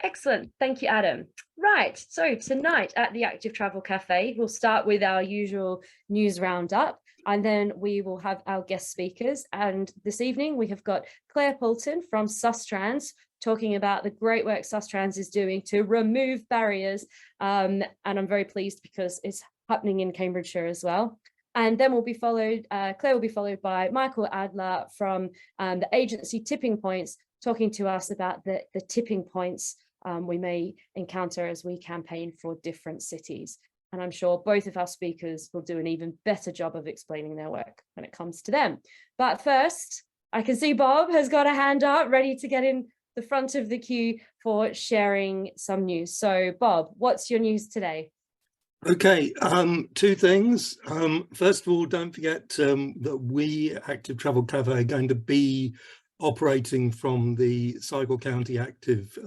Excellent. Thank you, Adam. Right. So tonight at the Active Travel Cafe, we'll start with our usual news roundup, and then we will have our guest speakers. And this evening we have got Claire Poulton from Sustrans talking about the great work Sustrans is doing to remove barriers. And I'm very pleased because it's happening in Cambridgeshire as well. And then Claire will be followed by Michael Adler from the agency Tipping Points, talking to us about the tipping points we may encounter as we campaign for different cities. And I'm sure both of our speakers will do an even better job of explaining their work when it comes to them. But first, I can see Bob has got a hand up, ready to get in the front of the queue for sharing some news. So Bob, what's your news today? Okay, two things. First of all, don't forget that we, Active Travel Cafe, are going to be operating from the Cycle County Active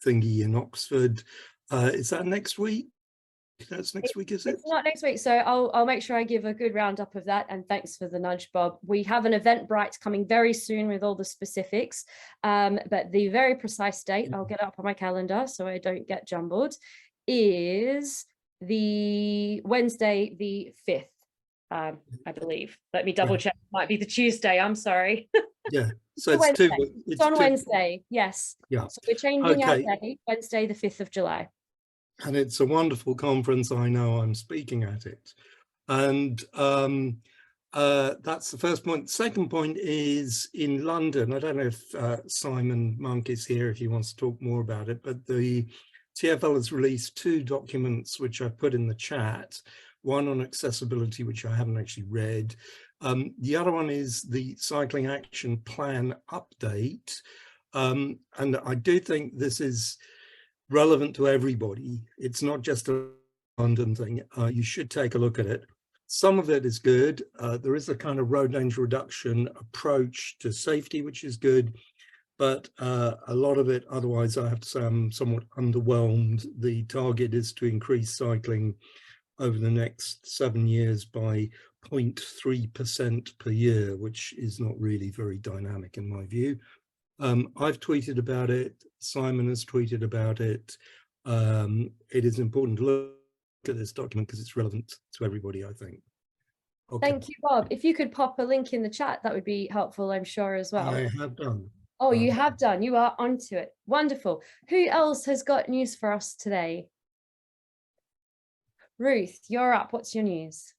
thingy in Oxford. Is that next week? That's next week, is it? It's not next week, so I'll make sure I give a good roundup of that, and thanks for the nudge, Bob. We have an Eventbrite coming very soon with all the specifics, but the very precise date, I'll get up on my calendar so I don't get jumbled, is the Wednesday the 5th, I believe. Let me double check. It might be the Tuesday, I'm sorry. Yeah, so it's on Wednesday, yes. Yeah. So we're changing our day, Wednesday the 5th of July. And it's a wonderful conference. I know I'm speaking at it. And that's the first point. Second point is in London. I don't know if Simon Monk is here if he wants to talk more about it, but the TfL has released two documents which I put in the chat. One on accessibility, which I haven't actually read. The other one is the Cycling Action Plan update. And I do think this is relevant to everybody. It's not just a London thing. You should take a look at it. Some of it is good. There is a kind of road danger reduction approach to safety, which is good. But a lot of it, otherwise, I have to say I'm somewhat underwhelmed. The target is to increase cycling over the next 7 years by 0.3% per year, which is not really very dynamic in my view. I've tweeted about it. Simon has tweeted about it. It is important to look at this document because it's relevant to everybody, I think. Okay. Thank you, Bob. If you could pop a link in the chat, that would be helpful, I'm sure, as well. I have done. Oh, you have done. You are onto it. Wonderful. Who else has got news for us today? Ruth, you're up. What's your news?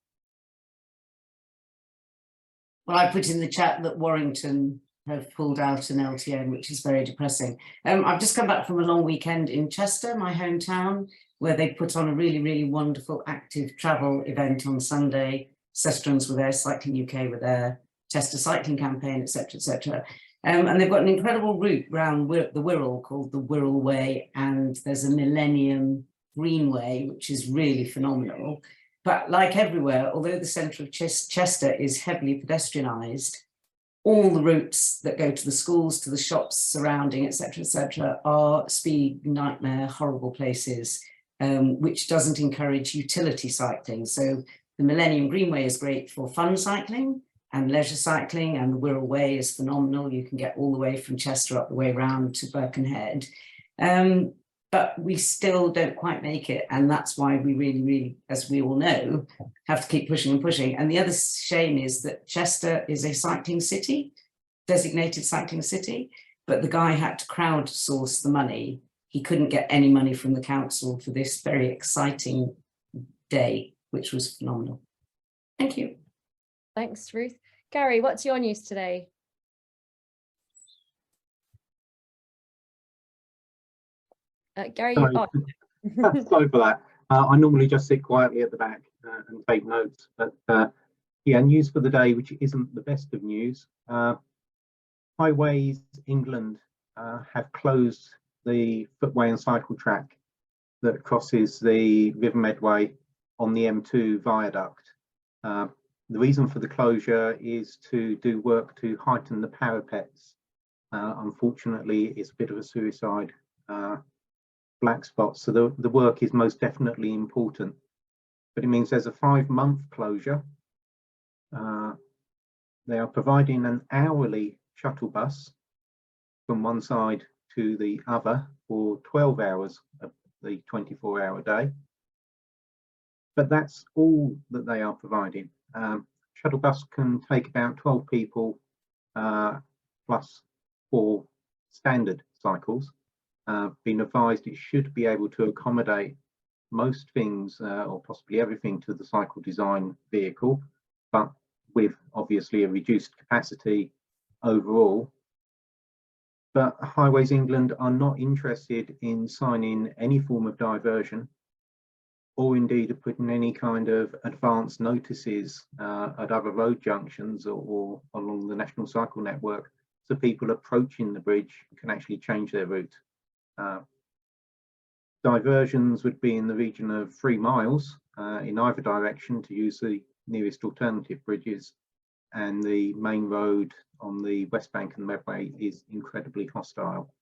Well, I put in the chat that Warrington have pulled out an LTN, which is very depressing. I've just come back from a long weekend in Chester, my hometown, where they put on a really, really wonderful active travel event on Sunday. Sustrans were there, Cycling UK were there, Chester Cycling Campaign, etc., etc. And they've got an incredible route around the Wirral called the Wirral Way, and there's a Millennium Greenway, which is really phenomenal. But like everywhere, although the centre of Chester is heavily pedestrianised, all the routes that go to the schools, to the shops surrounding, etc., are speed, nightmare, horrible places, which doesn't encourage utility cycling. So the Millennium Greenway is great for fun cycling and leisure cycling, and the Wirral Way is phenomenal. You can get all the way from Chester up the way round to Birkenhead. But we still don't quite make it. And that's why we really, really, as we all know, have to keep pushing and pushing. And the other shame is that Chester is a cycling city, designated cycling city, but the guy had to crowdsource the money. He couldn't get any money from the council for this very exciting day, which was phenomenal. Thank you. Thanks, Ruth. Gary, what's your news today? Gary, sorry for that. I normally just sit quietly at the back and take notes, but yeah, news for the day, which isn't the best of news. Highways England have closed the footway and cycle track that crosses the River Medway on the M2 viaduct. The reason for the closure is to do work to heighten the parapets. Unfortunately, it's a bit of a suicide black spot, so the work is most definitely important, but it means there's a 5-month closure. They are providing an hourly shuttle bus from one side to the other for 12 hours of the 24-hour day. But that's all that they are providing. Shuttle bus can take about 12 people plus 4 standard cycles. Been advised it should be able to accommodate most things or possibly everything to the cycle design vehicle, but with obviously a reduced capacity overall. But Highways England are not interested in signing any form of diversion, or indeed putting any kind of advance notices at other road junctions or along the National Cycle Network, so people approaching the bridge can actually change their route. Diversions would be in the region of 3 miles in either direction to use the nearest alternative bridges, and the main road on the West Bank and the Medway is incredibly hostile.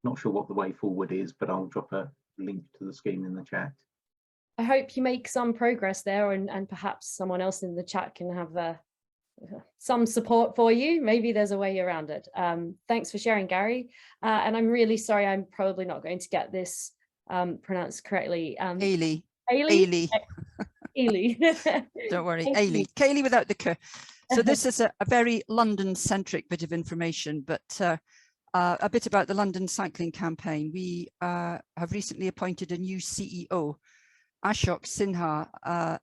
Not sure what the way forward is, but I'll drop a link to the scheme in the chat. I hope you make some progress there, and perhaps someone else in the chat can have some support for you. Maybe there's a way around it. Thanks for sharing, Gary. And I'm really sorry, I'm probably not going to get this pronounced correctly. Ailey. Ailey. Ailey. Don't worry, Thank Ailey. you. Kaylee without the K. So this is a very London-centric bit of information, but a bit about the London cycling campaign. We have recently appointed a new CEO. Ashok Sinha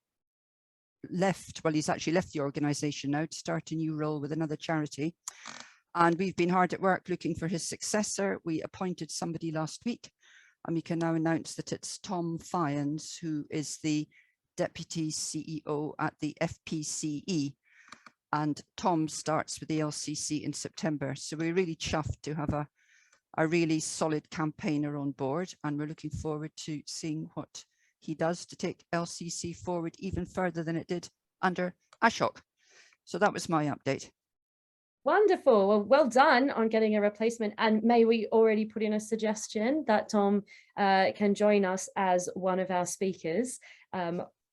left, well, he's actually left the organisation now to start a new role with another charity. And we've been hard at work looking for his successor. We appointed somebody last week, and we can now announce that it's Tom Fyans, who is the Deputy CEO at the FPCE. And Tom starts with the LCC in September. So we're really chuffed to have a really solid campaigner on board, and we're looking forward to seeing what he does to take LCC forward even further than it did under Ashok. So that was my update. Wonderful. Well done on getting a replacement. And may we already put in a suggestion that Tom can join us as one of our speakers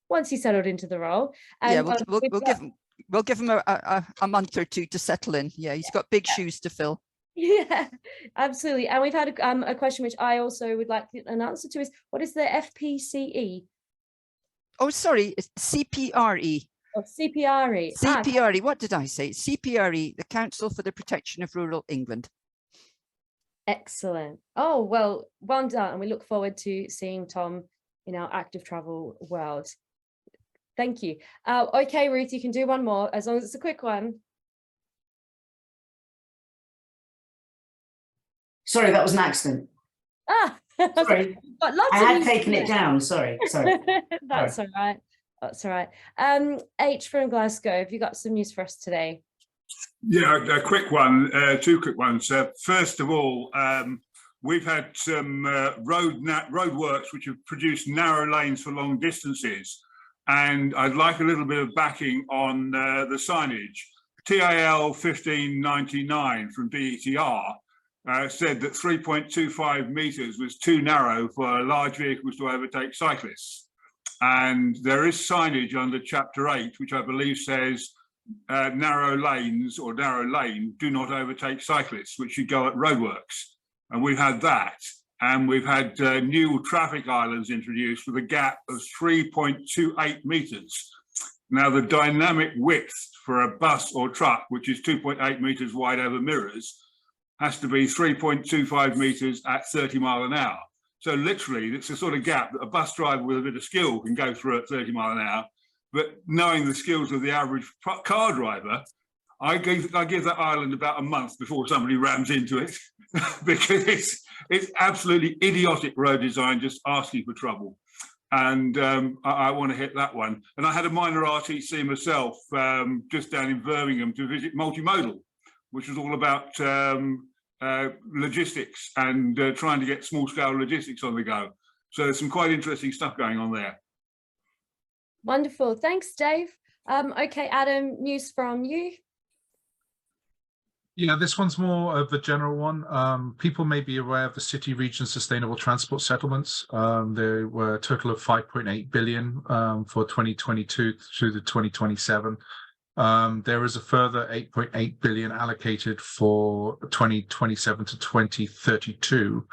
once he's settled into the role. And yeah, we'll give him a month or two to settle in. Yeah, he's got big shoes to fill. Yeah, absolutely. And we've had a question which I also would like an answer to is, what is the FPCE? Oh, sorry, it's CPRE. Oh, CPRE. CPRE, what did I say? CPRE, the Council for the Protection of Rural England. Excellent. Oh, well done. And we look forward to seeing Tom in our active travel world. Thank you. Okay, Ruth, you can do one more, as long as it's a quick one. Sorry, that was an accident. Sorry, I had taken it down. Sorry. That's all right. That's all right. H from Glasgow, have you got some news for us today? Yeah, a quick one, 2 quick ones. First of all, we've had some road works which have produced narrow lanes for long distances, and I'd like a little bit of backing on the signage. TAL 1599 from DETR said that 3.25 metres was too narrow for large vehicles to overtake cyclists. And there is signage under Chapter 8, which I believe says narrow lanes or narrow lane do not overtake cyclists, which should go at roadworks. And we've had that. And we've had new traffic islands introduced with a gap of 3.28 metres. Now, the dynamic width for a bus or truck, which is 2.8 metres wide over mirrors, has to be 3.25 metres at 30 miles an hour. So literally, it's the sort of gap that a bus driver with a bit of skill can go through at 30 miles an hour. But knowing the skills of the average car driver, I give that island about a month before somebody rams into it because it's absolutely idiotic road design, just asking for trouble. And I want to hit that one. And I had a minor RTC myself just down in Birmingham to visit Multimodal, which was all about logistics and trying to get small-scale logistics on the go. So there's some quite interesting stuff going on there. Wonderful. Thanks, Dave. Okay, Adam, news from you. Yeah, this one's more of a general one. People may be aware of the City Region Sustainable Transport Settlements. There were a total of 5.8 billion for 2022 through to 2027. There is a further 8.8 billion allocated for 2027 to 2032.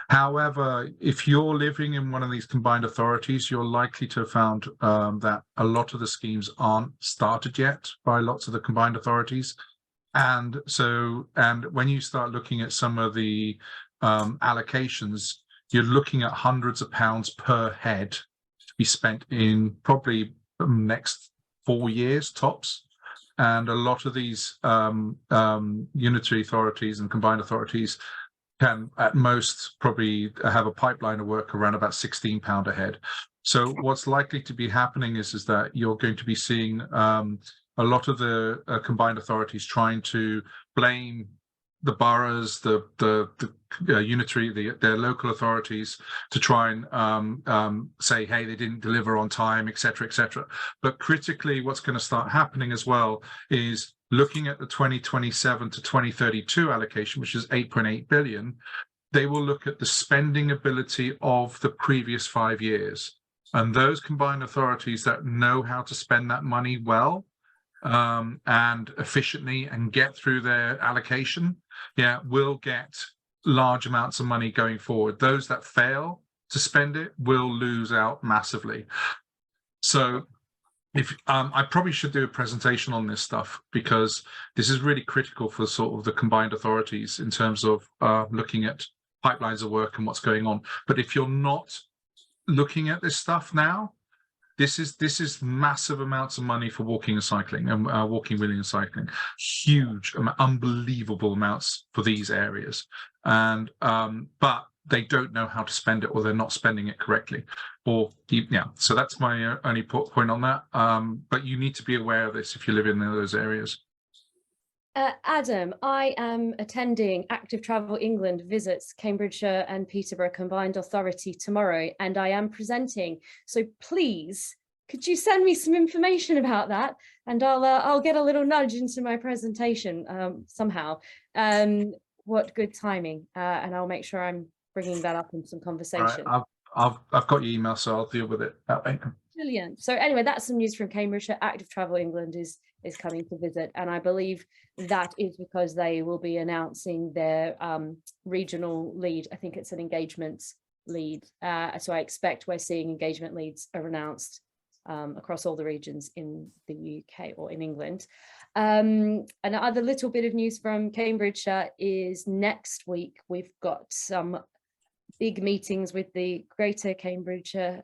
However, if you're living in one of these combined authorities, you're likely to have found that a lot of the schemes aren't started yet by lots of the combined authorities. And when you start looking at some of the allocations, you're looking at hundreds of pounds per head to be spent in probably the next 4 years tops. And a lot of these unitary authorities and combined authorities can at most probably have a pipeline of work around about £16 a head. So what's likely to be happening is that you're going to be seeing a lot of the combined authorities trying to blame the boroughs, the unitary, their local authorities, to try and say, hey, they didn't deliver on time, etc., etc. But critically, what's going to start happening as well is looking at the 2027 to 2032 allocation, which is 8.8 billion. They will look at the spending ability of the previous 5 years, and those combined authorities that know how to spend that money well and efficiently and get through their allocation, will get large amounts of money going forward. Those that fail to spend it will lose out massively. So if I probably should do a presentation on this stuff, because this is really critical for sort of the combined authorities in terms of looking at pipelines of work and what's going on. But if you're not looking at this stuff now, this is massive amounts of money for walking and cycling and walking, wheeling and cycling, huge, unbelievable amounts for these areas. And but they don't know how to spend it, or they're not spending it correctly, or so that's my only point on that. But you need to be aware of this if you live in those areas. Adam, I am attending Active Travel England visits Cambridgeshire and Peterborough Combined Authority tomorrow, and I am presenting. So please, could you send me some information about that, and I'll get a little nudge into my presentation somehow. What good timing, and I'll make sure I'm bringing that up in some conversation. Right, I've got your email, so I'll deal with it that way. Brilliant. So anyway, that's some news from Cambridgeshire. Active Travel England is coming to visit, and I believe that is because they will be announcing their regional lead. I think it's an engagement lead. So I expect we're seeing engagement leads are announced across all the regions in the UK or in England. Another little bit of news from Cambridgeshire is next week we've got some big meetings with the Greater Cambridgeshire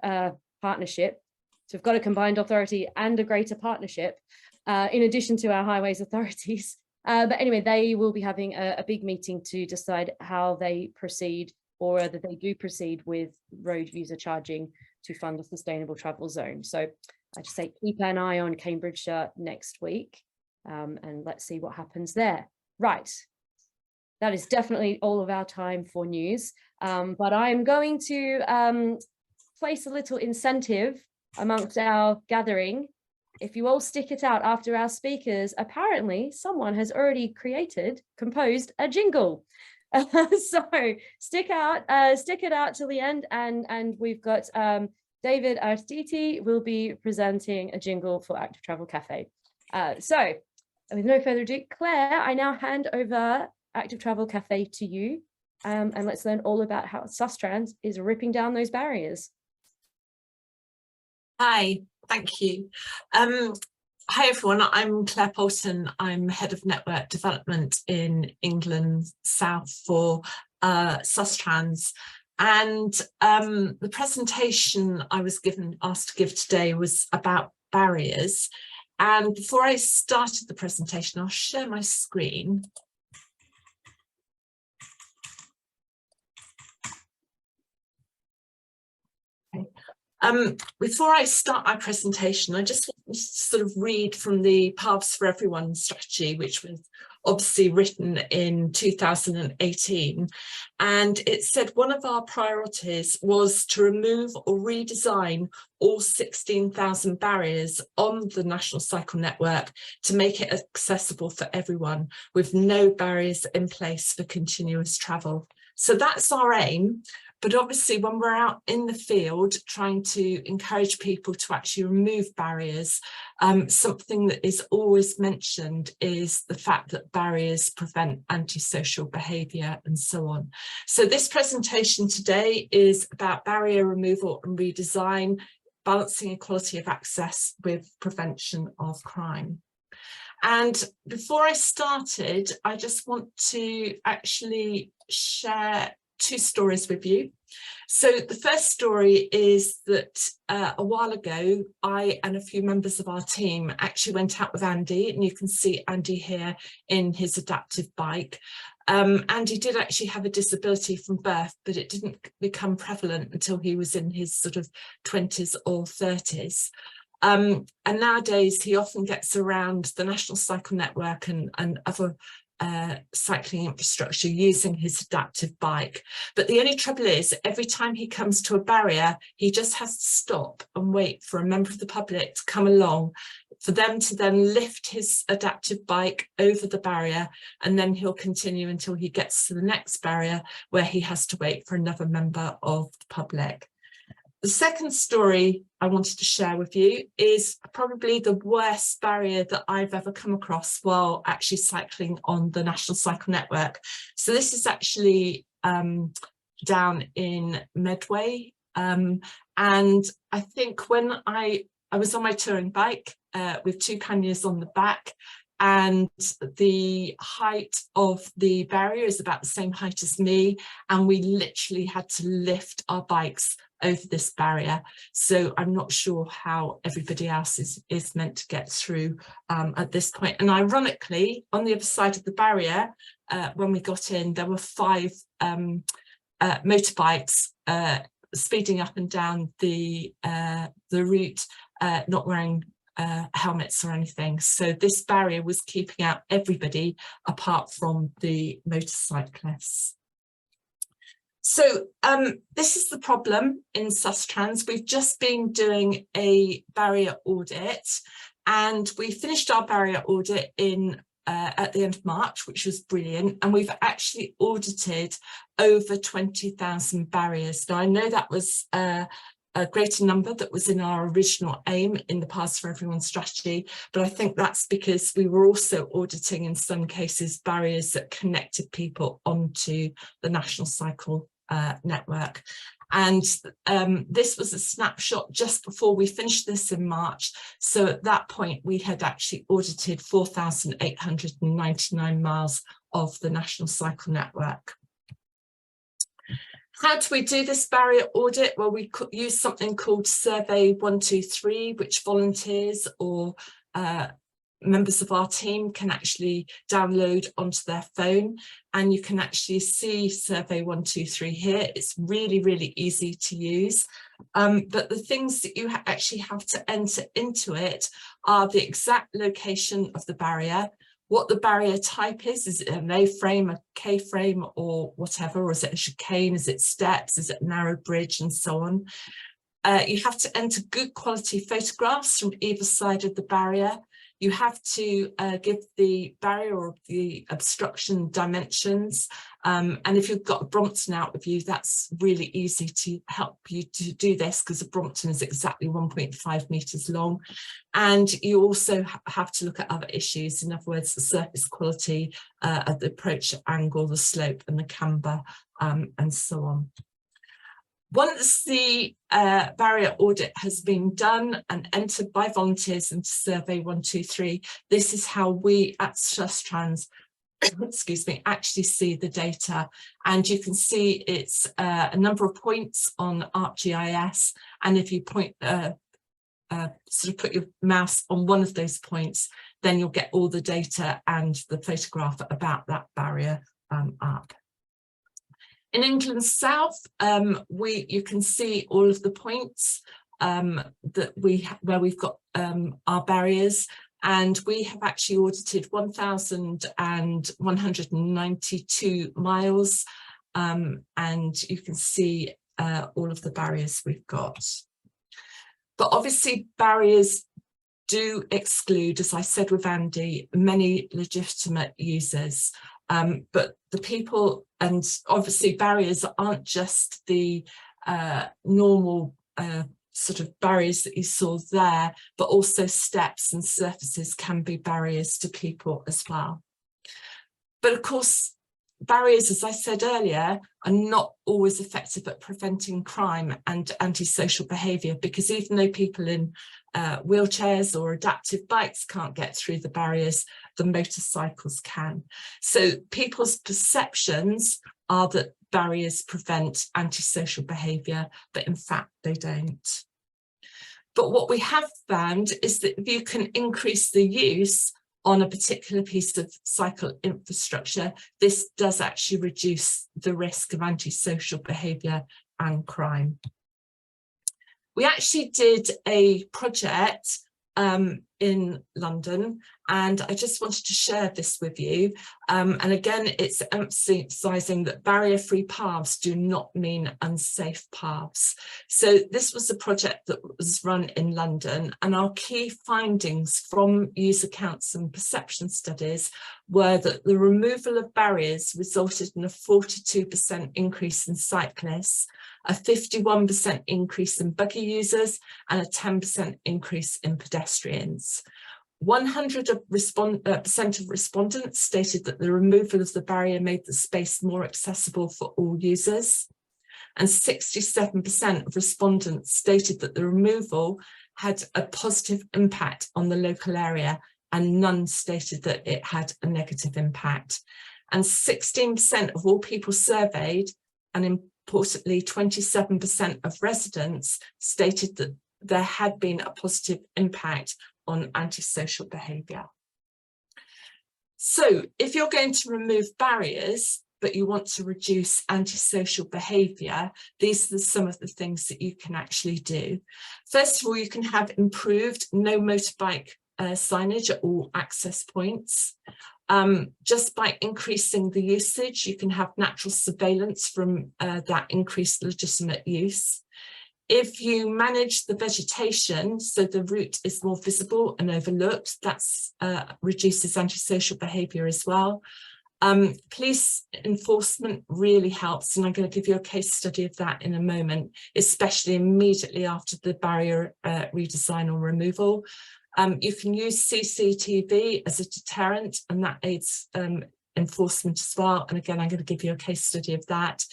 Partnership. So we've got a combined authority and a greater partnership, in addition to our highways authorities. But anyway, they will be having a big meeting to decide how they proceed, or whether they do proceed with road user charging to fund a sustainable travel zone. So I just say keep an eye on Cambridgeshire next week, and let's see what happens there. Right. That is definitely all of our time for news. But I'm going to place a little incentive amongst our gathering. If you all stick it out after our speakers, apparently someone has already composed a jingle. So stick it out till the end, and we've got David Artiti will be presenting a jingle for Active Travel Cafe. So with no further ado, Claire, I now hand over Active Travel Cafe to you, and let's learn all about how Sustrans is ripping down those barriers. Hi, thank you. Hi everyone, I'm Claire Poulton. I'm Head of Network Development in England South for Sustrans. And the presentation I was asked to give today was about barriers. And before I started the presentation, I'll share my screen. Before I start my presentation, I just want to sort of read from the Paths for Everyone strategy, which was obviously written in 2018. And it said one of our priorities was to remove or redesign all 16,000 barriers on the National Cycle Network to make it accessible for everyone, with no barriers in place for continuous travel. So that's our aim. But obviously, when we're out in the field trying to encourage people to actually remove barriers, something that is always mentioned is the fact that barriers prevent antisocial behaviour and so on. So this presentation today is about barrier removal and redesign, balancing equality of access with prevention of crime. And before I started, I just want to actually share 2 stories with you. So the first story is that a while ago, I and a few members of our team actually went out with Andy, and you can see Andy here in his adaptive bike. Andy did actually have a disability from birth, but it didn't become prevalent until he was in his sort of 20s or 30s. And nowadays he often gets around the National Cycle Network and other cycling infrastructure using his adaptive bike. But the only trouble is, every time he comes to a barrier, he just has to stop and wait for a member of the public to come along, for them to then lift his adaptive bike over the barrier, and then he'll continue until he gets to the next barrier, where he has to wait for another member of the public. The second story I wanted to share with you is probably the worst barrier that I've ever come across while actually cycling on the National Cycle Network. So this is actually down in Medway. And I think when I was on my touring bike with 2 panniers on the back, and the height of the barrier is about the same height as me, and we literally had to lift our bikes over this barrier. So I'm not sure how everybody else is meant to get through at this point. And ironically, on the other side of the barrier, when we got in, there were 5 motorbikes speeding up and down the route, not wearing helmets or anything. So this barrier was keeping out everybody apart from the motorcyclists. So this is the problem in Sustrans. We've just been doing a barrier audit, and we finished our barrier audit in at the end of March, which was brilliant, and we've actually audited over 20,000 barriers. Now, I know that was a greater number that was in our original aim in the Paths for Everyone strategy, but I think that's because we were also auditing in some cases barriers that connected people onto the National Cycle Network. And this was a snapshot just before we finished this in March. So at that point, we had actually audited 4,899 miles of the National Cycle Network. How do we do this barrier audit? Well, we could use something called Survey 123, which volunteers or members of our team can actually download onto their phone, and you can actually see Survey 123 here. It's really, really easy to use. But the things that you actually have to enter into it are the exact location of the barrier, what the barrier type is it an A-frame, a K-frame, or whatever, or is it a chicane, is it steps, is it a narrow bridge, and so on. You have to enter good quality photographs from either side of the barrier. You have to give the barrier or the obstruction dimensions. And if you've got a Brompton out with you, that's really easy to help you to do this, because a Brompton is exactly 1.5 metres long. And you also have to look at other issues, in other words, the surface quality of the approach angle, the slope and the camber, and so on. Once the barrier audit has been done and entered by volunteers into Survey 123, this is how we at Sustrans, excuse me, actually see the data. And you can see it's a number of points on ArcGIS. And if you point, sort of put your mouse on one of those points, then you'll get all the data and the photograph about that barrier up. In England South, you can see all of the points that where we've got our barriers, and we have actually audited 1,192 miles, and you can see all of the barriers we've got. But obviously barriers do exclude, as I said with Andy, many legitimate users. but the people, and obviously barriers aren't just the normal sort of barriers that you saw there, but also steps and surfaces can be barriers to people as well. But of course, barriers, as I said earlier, are not always effective at preventing crime and antisocial behaviour, because even though people in wheelchairs or adaptive bikes can't get through the barriers, the motorcycles can. So people's perceptions are that barriers prevent antisocial behaviour, but in fact they don't. But what we have found is that if you can increase the use on a particular piece of cycle infrastructure, this does actually reduce the risk of antisocial behaviour and crime. We actually did a project in London, and I just wanted to share this with you. And again, it's emphasising that barrier-free paths do not mean unsafe paths. So this was a project that was run in London, and our key findings from user counts and perception studies were that the removal of barriers resulted in a 42% increase in cyclists, a 51% increase in buggy users, and a 10% increase in pedestrians. 100% of respondents stated that the removal of the barrier made the space more accessible for all users, and 67% of respondents stated that the removal had a positive impact on the local area, and none stated that it had a negative impact. And 16% of all people surveyed, and importantly 27% of residents, stated that there had been a positive impact on antisocial behaviour. So if you're going to remove barriers, but you want to reduce antisocial behaviour, these are some of the things that you can actually do. First of all, you can have improved no motorbike signage at all access points. Just by increasing the usage, you can have natural surveillance from that increased legitimate use. If you manage the vegetation so the route is more visible and overlooked, that reduces antisocial behaviour as well. Police enforcement really helps, and I'm going to give you a case study of that in a moment, especially immediately after the barrier redesign or removal. You can use CCTV as a deterrent, and that aids enforcement as well. And again, I'm going to give you a case study of that.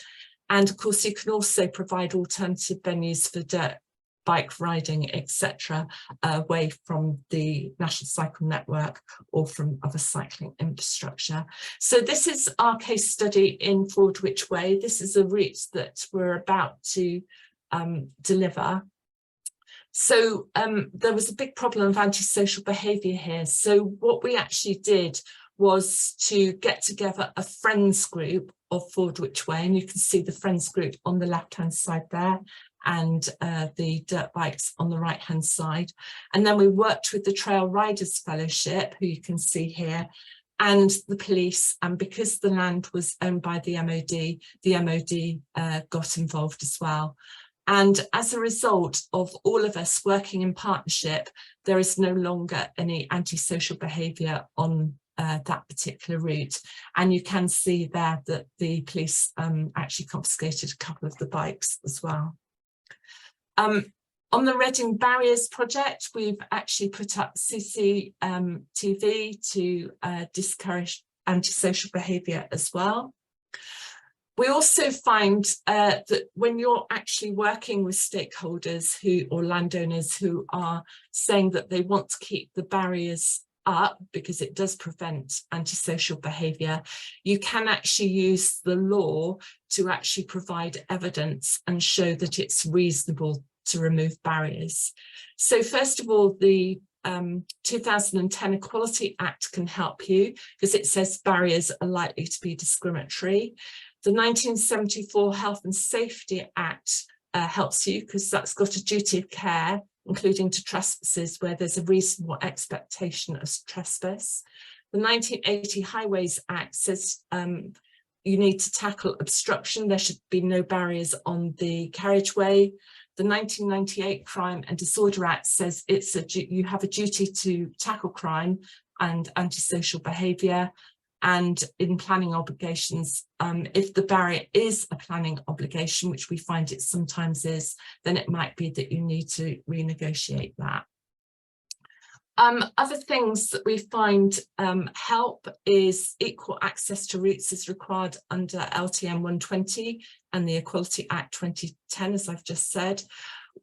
And of course, you can also provide alternative venues for dirt bike riding, etc., away from the National Cycle Network or from other cycling infrastructure. So this is our case study in Forward Which Way. This is a route that we're about to deliver. So there was a big problem of antisocial behaviour here. So what we actually did was to get together a friends group of Forward Which Way, and you can see the friends group on the left-hand side there, and the dirt bikes on the right-hand side. And then we worked with the Trail Riders Fellowship, who you can see here, and the police, and because the land was owned by the MOD got involved as well. And as a result of all of us working in partnership, there is no longer any antisocial behaviour on that particular route. And you can see there that the police actually confiscated a couple of the bikes as well. On the Reading Barriers project, we've actually put up CCTV to discourage antisocial behaviour as well. We also find that when you're actually working with stakeholders or landowners who are saying that they want to keep the barriers up because it does prevent antisocial behaviour, you can actually use the law to actually provide evidence and show that it's reasonable to remove barriers. So first of all, the 2010 Equality Act can help you because it says barriers are likely to be discriminatory. The 1974 Health and Safety Act helps you because that's got a duty of care, including to trespasses where there's a reasonable expectation of trespass. The 1980 Highways Act says you need to tackle obstruction. There should be no barriers on the carriageway. The 1998 Crime and Disorder Act says you have a duty to tackle crime and antisocial behaviour. And in planning obligations, if the barrier is a planning obligation, which we find it sometimes is, then it might be that you need to renegotiate that. Other things that we find help is equal access to routes is required under LTM 120 and the Equality Act 2010, as I've just said.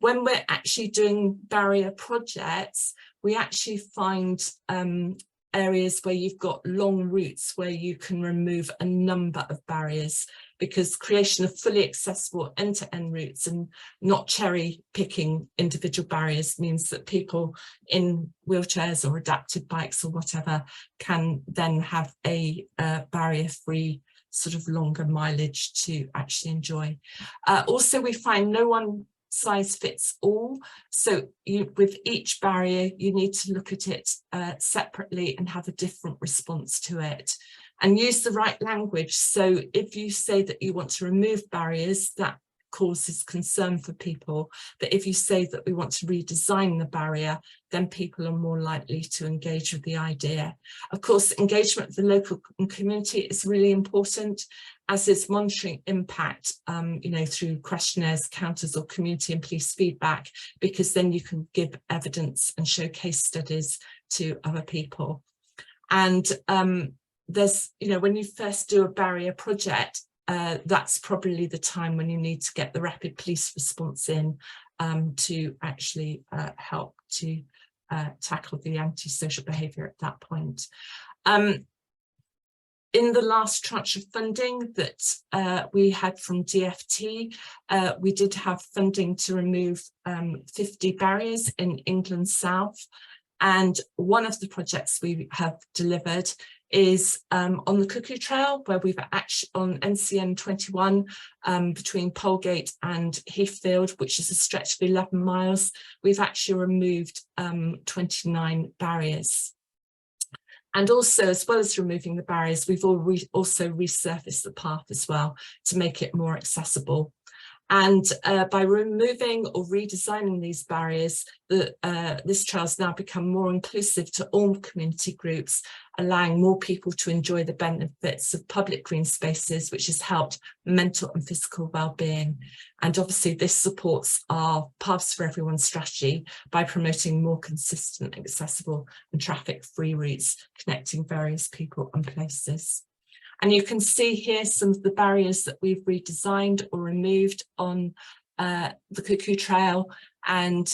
When we're actually doing barrier projects, we actually find areas where you've got long routes where you can remove a number of barriers, because creation of fully accessible end-to-end routes and not cherry picking individual barriers means that people in wheelchairs or adapted bikes or whatever can then have a barrier-free sort of longer mileage to actually enjoy. Also, we find no one size fits all. So with each barrier, you need to look at it separately and have a different response to it. And use the right language. So if you say that you want to remove barriers, that causes concern for people. But if you say that we want to redesign the barrier, then people are more likely to engage with the idea. Of course, engagement with the local community is really important, as is monitoring impact, you know, through questionnaires, counters, or community and police feedback, because then you can give evidence and show case studies to other people. And there's, you know, when you first do a barrier project, that's probably the time when you need to get the rapid police response in to actually help to tackle the antisocial behaviour at that point. In the last tranche of funding that we had from DFT, we did have funding to remove 50 barriers in England South. And one of the projects we have delivered is on the Cuckoo Trail, where we've actually on NCN 21 between Polegate and Heathfield, which is a stretch of 11 miles, we've actually removed 29 barriers. And also, as well as removing the barriers, we've also resurfaced the path as well to make it more accessible. And by removing or redesigning these barriers, this trail has now become more inclusive to all community groups, allowing more people to enjoy the benefits of public green spaces, which has helped mental and physical well-being. And obviously this supports our Paths for Everyone strategy by promoting more consistent, accessible and traffic-free routes connecting various people and places. And you can see here some of the barriers that we've redesigned or removed on the Cuckoo Trail. And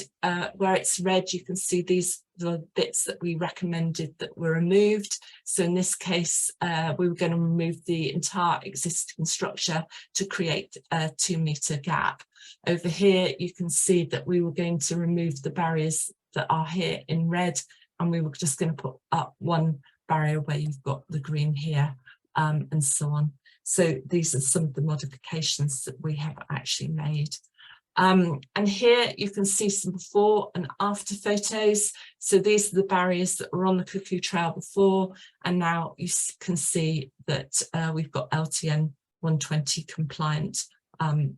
where it's red, you can see these the bits that we recommended that were removed. So in this case, we were going to remove the entire existing structure to create a 2-metre gap. Over here, you can see that we were going to remove the barriers that are here in red, and we were just going to put up one barrier where you've got the green here. And so on. So these are some of the modifications that we have actually made. And here you can see some before and after photos. So these are the barriers that were on the Cuckoo Trail before, and now you can see that we've got LTN 120 compliant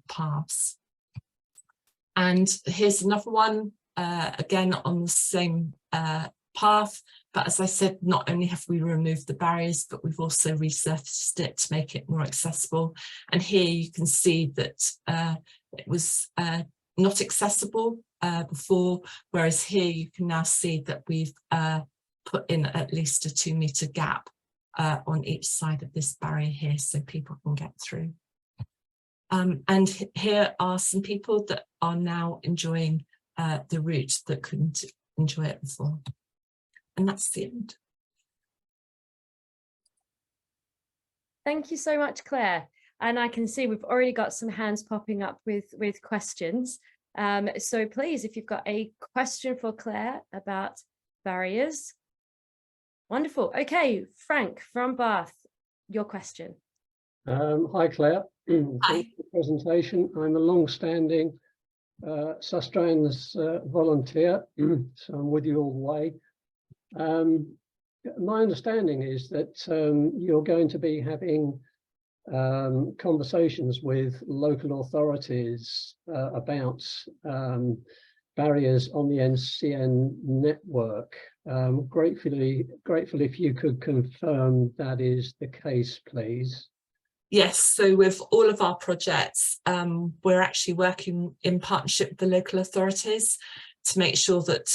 paths. And here's another one, again on the same path. But as I said, not only have we removed the barriers, but we've also resurfaced it to make it more accessible. And here you can see that it was not accessible before, whereas here you can now see that we've put in at least a 2-metre gap on each side of this barrier here so people can get through. And here are some people that are now enjoying the route that couldn't enjoy it before. And that's the end. Thank you so much, Claire. And I can see we've already got some hands popping up with questions. So please, if you've got a question for Claire about barriers. Wonderful. Okay, Frank from Bath, your question. Hi, Claire. Thanks for the presentation. I'm a long-standing Sustrans volunteer, so I'm with you all the way. My understanding is that you're going to be having conversations with local authorities about barriers on the NCN network. Grateful if you could confirm that is the case, please. Yes, so with all of our projects, we're actually working in partnership with the local authorities to make sure that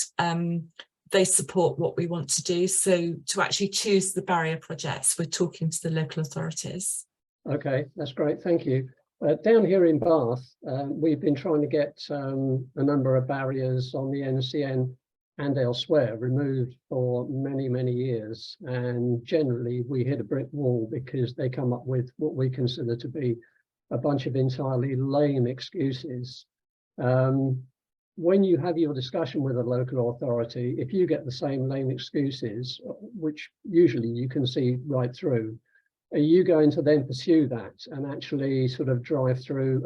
they support what we want to do. So to actually choose the barrier projects, we're talking to the local authorities. Okay, that's great, thank you. Down here in Bath, we've been trying to get a number of barriers on the NCN and elsewhere removed for many, many years. And generally we hit a brick wall because they come up with what we consider to be a bunch of entirely lame excuses. When you have your discussion with a local authority, if you get the same lame excuses, which usually you can see right through, are you going to then pursue that and actually sort of drive through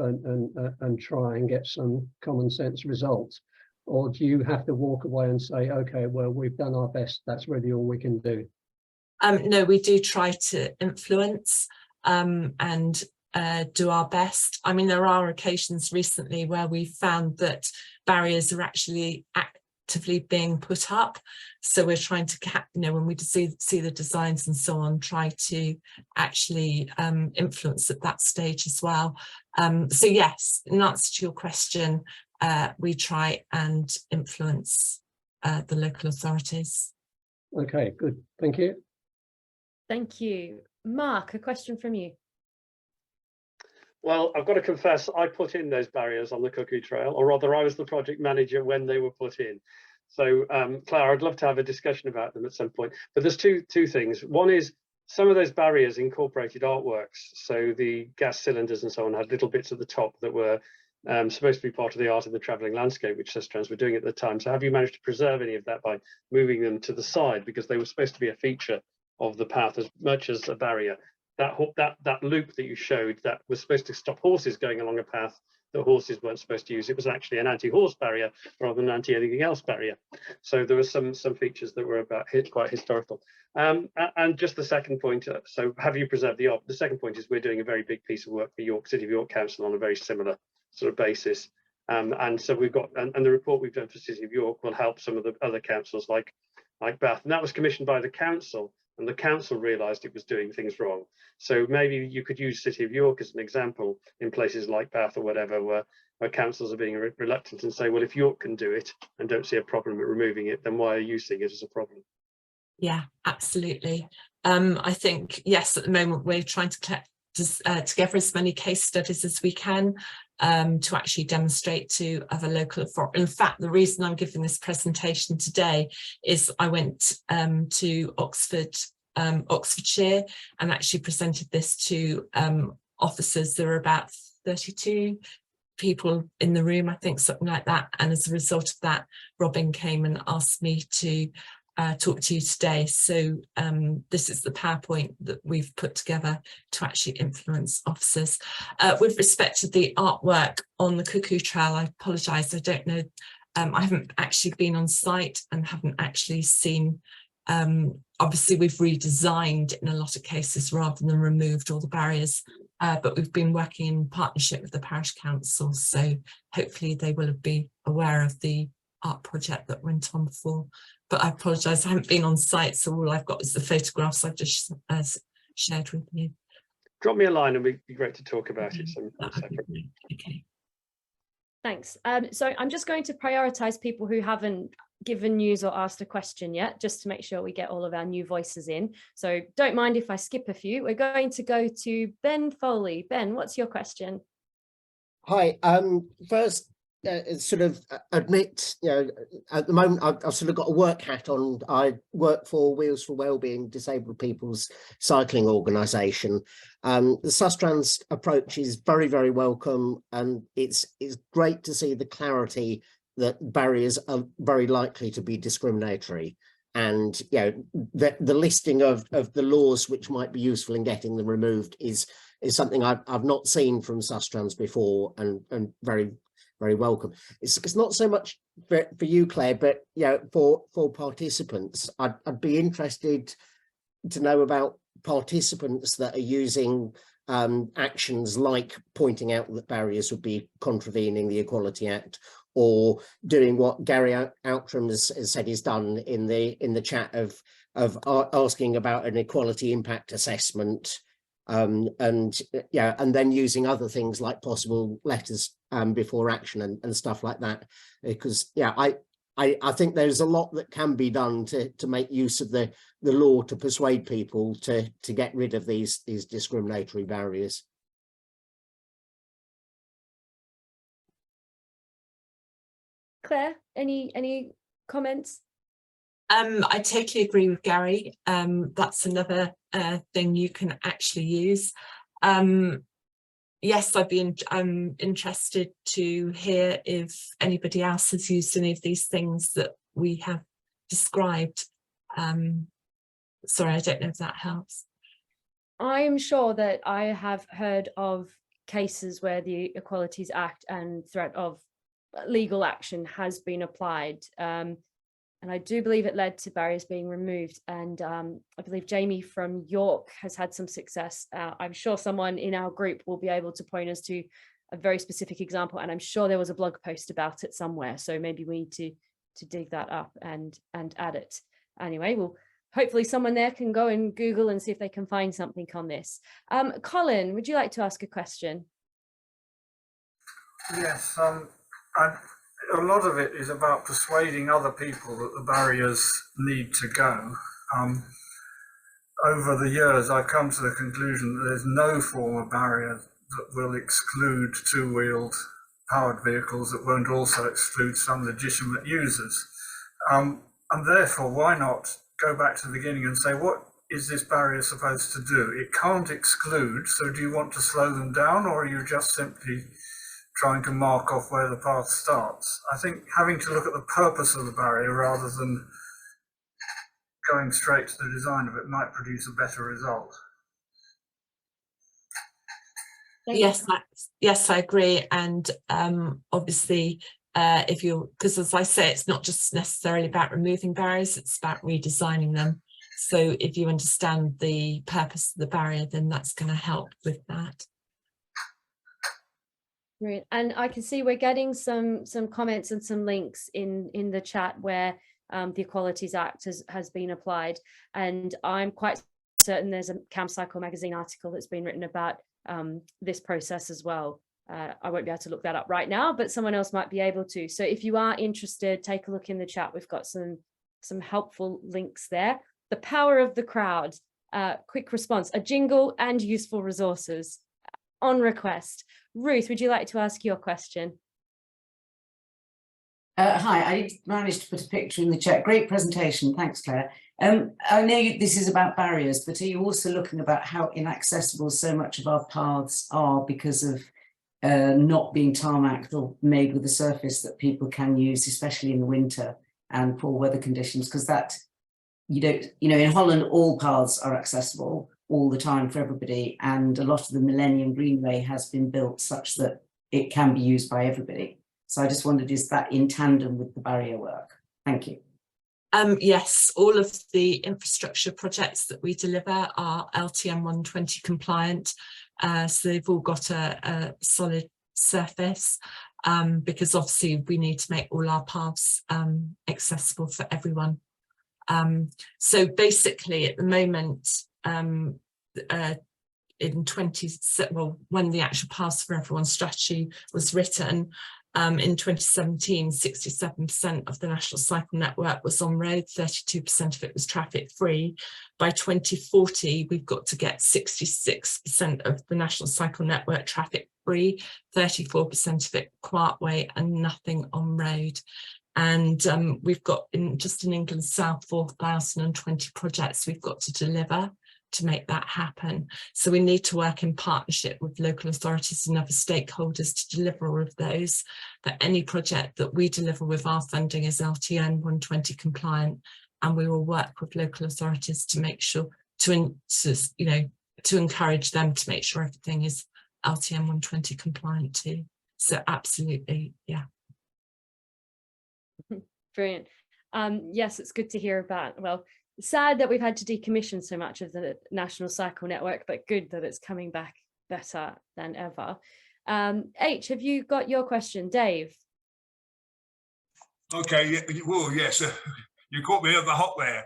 and try and get some common sense results? Or do you have to walk away and say, okay, well, we've done our best, that's really all we can do? No, we do try to influence and do our best. I mean, there are occasions recently where we found that barriers are actually actively being put up. So we're trying to, when we see the designs and so on, try to actually influence at that stage as well. So yes, in answer to your question, we try and influence the local authorities. Okay, good. Thank you. Thank you. Mark, a question from you. Well, I've got to confess, I put in those barriers on the Cuckoo Trail, or rather I was the project manager when they were put in. So Claire, I'd love to have a discussion about them at some point. But there's two things. One is some of those barriers incorporated artworks. So the gas cylinders and so on had little bits at the top that were supposed to be part of the art of the travelling landscape, which Sustrans were doing at the time. So have you managed to preserve any of that by moving them to the side, because they were supposed to be a feature of the path as much as a barrier? That loop that you showed that was supposed to stop horses going along a path that horses weren't supposed to use, it was actually an anti-horse barrier rather than anti-anything else barrier. So there were some features that were about quite historical. And just the second point, so have you preserved the art? The second point is we're doing a very big piece of work for York City of York Council on a very similar sort of basis. And so we've got, and the report we've done for City of York will help some of the other councils like Bath. And that was commissioned by the council, and the council realised it was doing things wrong. So maybe you could use City of York as an example in places like Bath or whatever, where councils are being reluctant and say, well, if York can do it and don't see a problem with removing it, then why are you seeing it as a problem? Yeah, absolutely. I think, yes, at the moment we're trying to collect together as many case studies as we can to actually demonstrate to other local authorities. In fact, the reason I'm giving this presentation today is I went to Oxfordshire and actually presented this to officers. There were about 32 people in the room, I think, something like that. And as a result of that, Robin came and asked me to talk to you today. So this is the PowerPoint that we've put together to actually influence officers. With respect to the artwork on the Cuckoo Trail, I apologise, I don't know, I haven't actually been on site and haven't actually seen, obviously we've redesigned in a lot of cases rather than removed all the barriers, but we've been working in partnership with the parish council, so hopefully they will be aware of the art project that went on before. But I apologise, I haven't been on site, so all I've got is the photographs I've just shared with you. Drop me a line and it'd be great to talk about it. Okay. Thanks. So I'm just going to prioritise people who haven't given news or asked a question yet, just to make sure we get all of our new voices in. So don't mind if I skip a few. We're going to go to Ben Foley. Ben, what's your question? Hi. First, sort of admit, at the moment I've sort of got a work hat on. I work for Wheels for Wellbeing, disabled people's cycling organisation. The Sustrans approach is very, very welcome, and it's great to see the clarity that barriers are very likely to be discriminatory, and the listing of the laws which might be useful in getting them removed is something I've not seen from Sustrans before, and very, very welcome. It's not so much for you, Claire, but for participants. I'd be interested to know about participants that are using actions like pointing out that barriers would be contravening the Equality Act, or doing what Gary Outram has said he's done in the chat of asking about an equality impact assessment, and then using other things like possible letters before action and stuff like that, because I think there's a lot that can be done to make use of the law to persuade people to get rid of these discriminatory barriers. Claire, any comments? I totally agree with Gary. That's another thing you can actually use. Yes, I'm interested to hear if anybody else has used any of these things that we have described. Sorry, I don't know if that helps. I'm sure that I have heard of cases where the Equalities Act and threat of legal action has been applied. And I do believe it led to barriers being removed. And I believe Jamie from York has had some success. I'm sure someone in our group will be able to point us to a very specific example. And I'm sure there was a blog post about it somewhere. So maybe we need to dig that up and add it. Anyway, well, hopefully someone there can go and Google and see if they can find something on this. Colin, would you like to ask a question? Yes, a lot of it is about persuading other people that the barriers need to go. Over the years, I've come to the conclusion that there's no form of barrier that will exclude two-wheeled powered vehicles that won't also exclude some legitimate users. And therefore, why not go back to the beginning and say, what is this barrier supposed to do? It can't exclude, so do you want to slow them down, or are you just simply trying to mark off where the path starts? I think having to look at the purpose of the barrier rather than going straight to the design of it might produce a better result. Yes, I agree. And obviously, because as I say, it's not just necessarily about removing barriers, it's about redesigning them. So if you understand the purpose of the barrier, then that's going to help with that. Brilliant. And I can see we're getting some comments and some links in the chat where the Equalities Act has been applied. And I'm quite certain there's a Cam Cycle magazine article that's been written about this process as well. I won't be able to look that up right now, but someone else might be able to. So if you are interested, take a look in the chat. We've got some helpful links there. The power of the crowd, quick response, a jingle and useful resources on request. Ruth, would you like to ask your question? Hi, I managed to put a picture in the chat. Great presentation. Thanks, Claire. I know this is about barriers, but are you also looking about how inaccessible so much of our paths are because of not being tarmacked or made with a surface that people can use, especially in the winter and poor weather conditions? Because that, in Holland, all paths are accessible all the time for everybody, and a lot of the Millennium Greenway has been built such that it can be used by everybody. So I just wondered, is that in tandem with the barrier work? Thank you. Yes, all of the infrastructure projects that we deliver are LTM 120 compliant, so they've all got a solid surface, because obviously we need to make all our paths accessible for everyone. So basically at the moment, when the actual Paths for Everyone strategy was written, in 2017, 67% of the national cycle network was on road, 32% of it was traffic free. By 2040, we've got to get 66% of the national cycle network traffic free, 34% of it quiet way, and nothing on road. And we've got just in England South 4,020 projects we've got to deliver to make that happen. So we need to work in partnership with local authorities and other stakeholders to deliver all of those. But any project that we deliver with our funding is LTN 120 compliant, and we will work with local authorities to make sure to encourage them to make sure everything is LTN 120 compliant too. So absolutely, yeah. Brilliant. Yes, it's good to hear about. Well, sad that we've had to decommission so much of the national cycle network, but good that it's coming back better than ever. H, have you got your question? Dave? Okay, well, yes, you caught me at the hop there,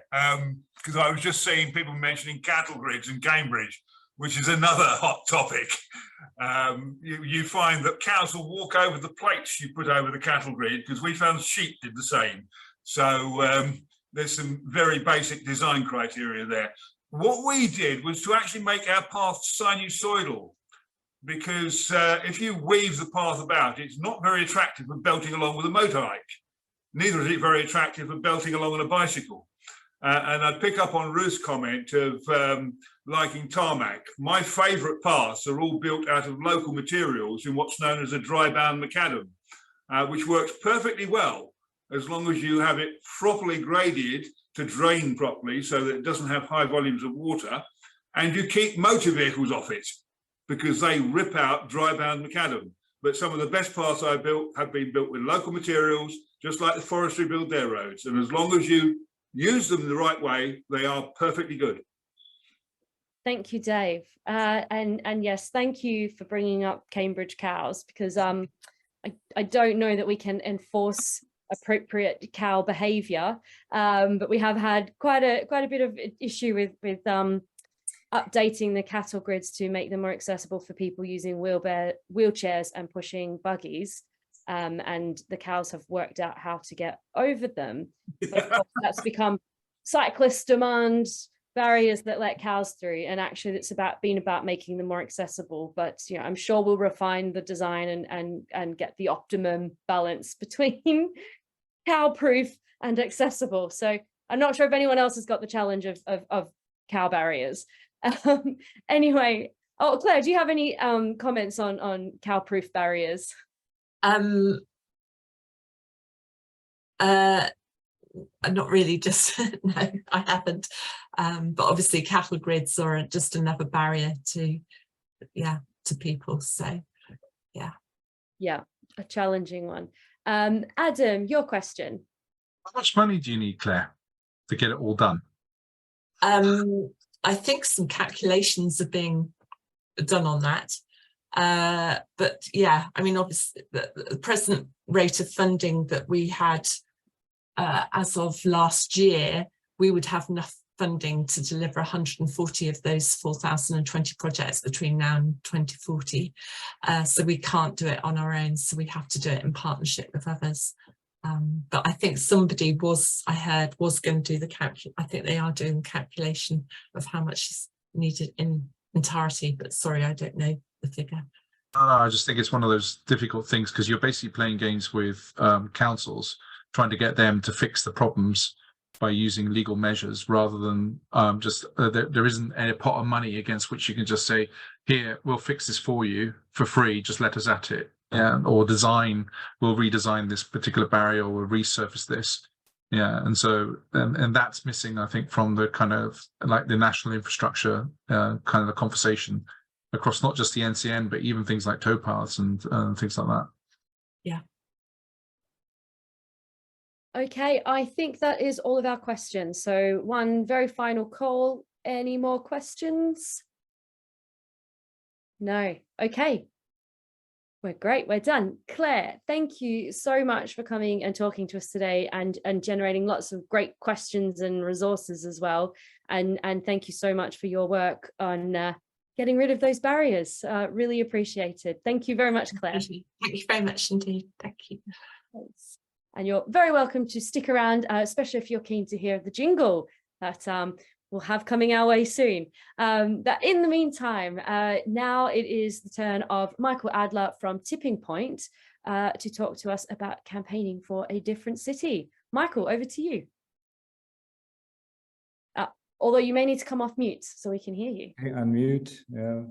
because I was just seeing people mentioning cattle grids in Cambridge, which is another hot topic. You find that cows will walk over the plates you put over the cattle grid, because we found sheep did the same. So there's some very basic design criteria there. What we did was to actually make our path sinusoidal, because if you weave the path about, it's not very attractive for belting along with a motorbike. Neither is it very attractive for belting along on a bicycle. And I'd pick up on Ruth's comment of liking tarmac. My favourite paths are all built out of local materials in what's known as a dry-bound macadam, which works perfectly well as long as you have it properly graded to drain properly so that it doesn't have high volumes of water, and you keep motor vehicles off it because they rip out dry-bound macadam. But some of the best paths I've built have been built with local materials, just like the forestry build their roads. And as long as you use them the right way, they are perfectly good. Thank you, Dave. And yes, thank you for bringing up Cambridge cows, because I don't know that we can enforce appropriate cow behavior, but we have had quite a bit of issue with updating the cattle grids to make them more accessible for people using wheelchairs and pushing buggies, and the cows have worked out how to get over them. But of course, that's become cyclists demand barriers that let cows through, and actually it's been about making them more accessible. But you know, I'm sure we'll refine the design and get the optimum balance between cow proof and accessible. So I'm not sure if anyone else has got the challenge of cow barriers. Anyway, oh, Claire, do you have any comments on cow proof barriers? Not really, just no, I haven't. But obviously cattle grids are just another barrier to people. So yeah, a challenging one. Adam, your question. How much money do you need, Claire, to get it all done? I think some calculations are being done on that. But yeah, I mean, obviously the present rate of funding that we had as of last year, we would have enough funding to deliver 140 of those 4,020 projects between now and 2040. So we can't do it on our own, so we have to do it in partnership with others. But I think somebody I heard was going to do the I think they are doing the calculation of how much is needed in entirety, but sorry, I don't know the figure. No, I just think it's one of those difficult things, because you're basically playing games with councils, trying to get them to fix the problems by using legal measures rather than there isn't a pot of money against which you can just say, here, we'll fix this for you for free, just let us at it. Yeah, or we'll redesign this particular barrier, or we'll resurface this. Yeah, and so and that's missing, I think, from the kind of like the national infrastructure kind of the conversation across not just the NCN, but even things like towpaths and things like that. Yeah. Okay, I think that is all of our questions. So one very final call. Any more questions? No. Okay. We're great. We're done. Claire, thank you so much for coming and talking to us today and generating lots of great questions and resources as well. And thank you so much for your work on getting rid of those barriers. Really appreciated. Thank you very much, Claire. Thank you very much indeed. Thank you. Thanks. And you're very welcome to stick around, especially if you're keen to hear the jingle that we'll have coming our way soon. But in the meantime, now it is the turn of Michael Adler from Tipping Point to talk to us about campaigning for a different city. Michael, over to you. Although you may need to come off mute so we can hear you. Okay, unmute, yeah,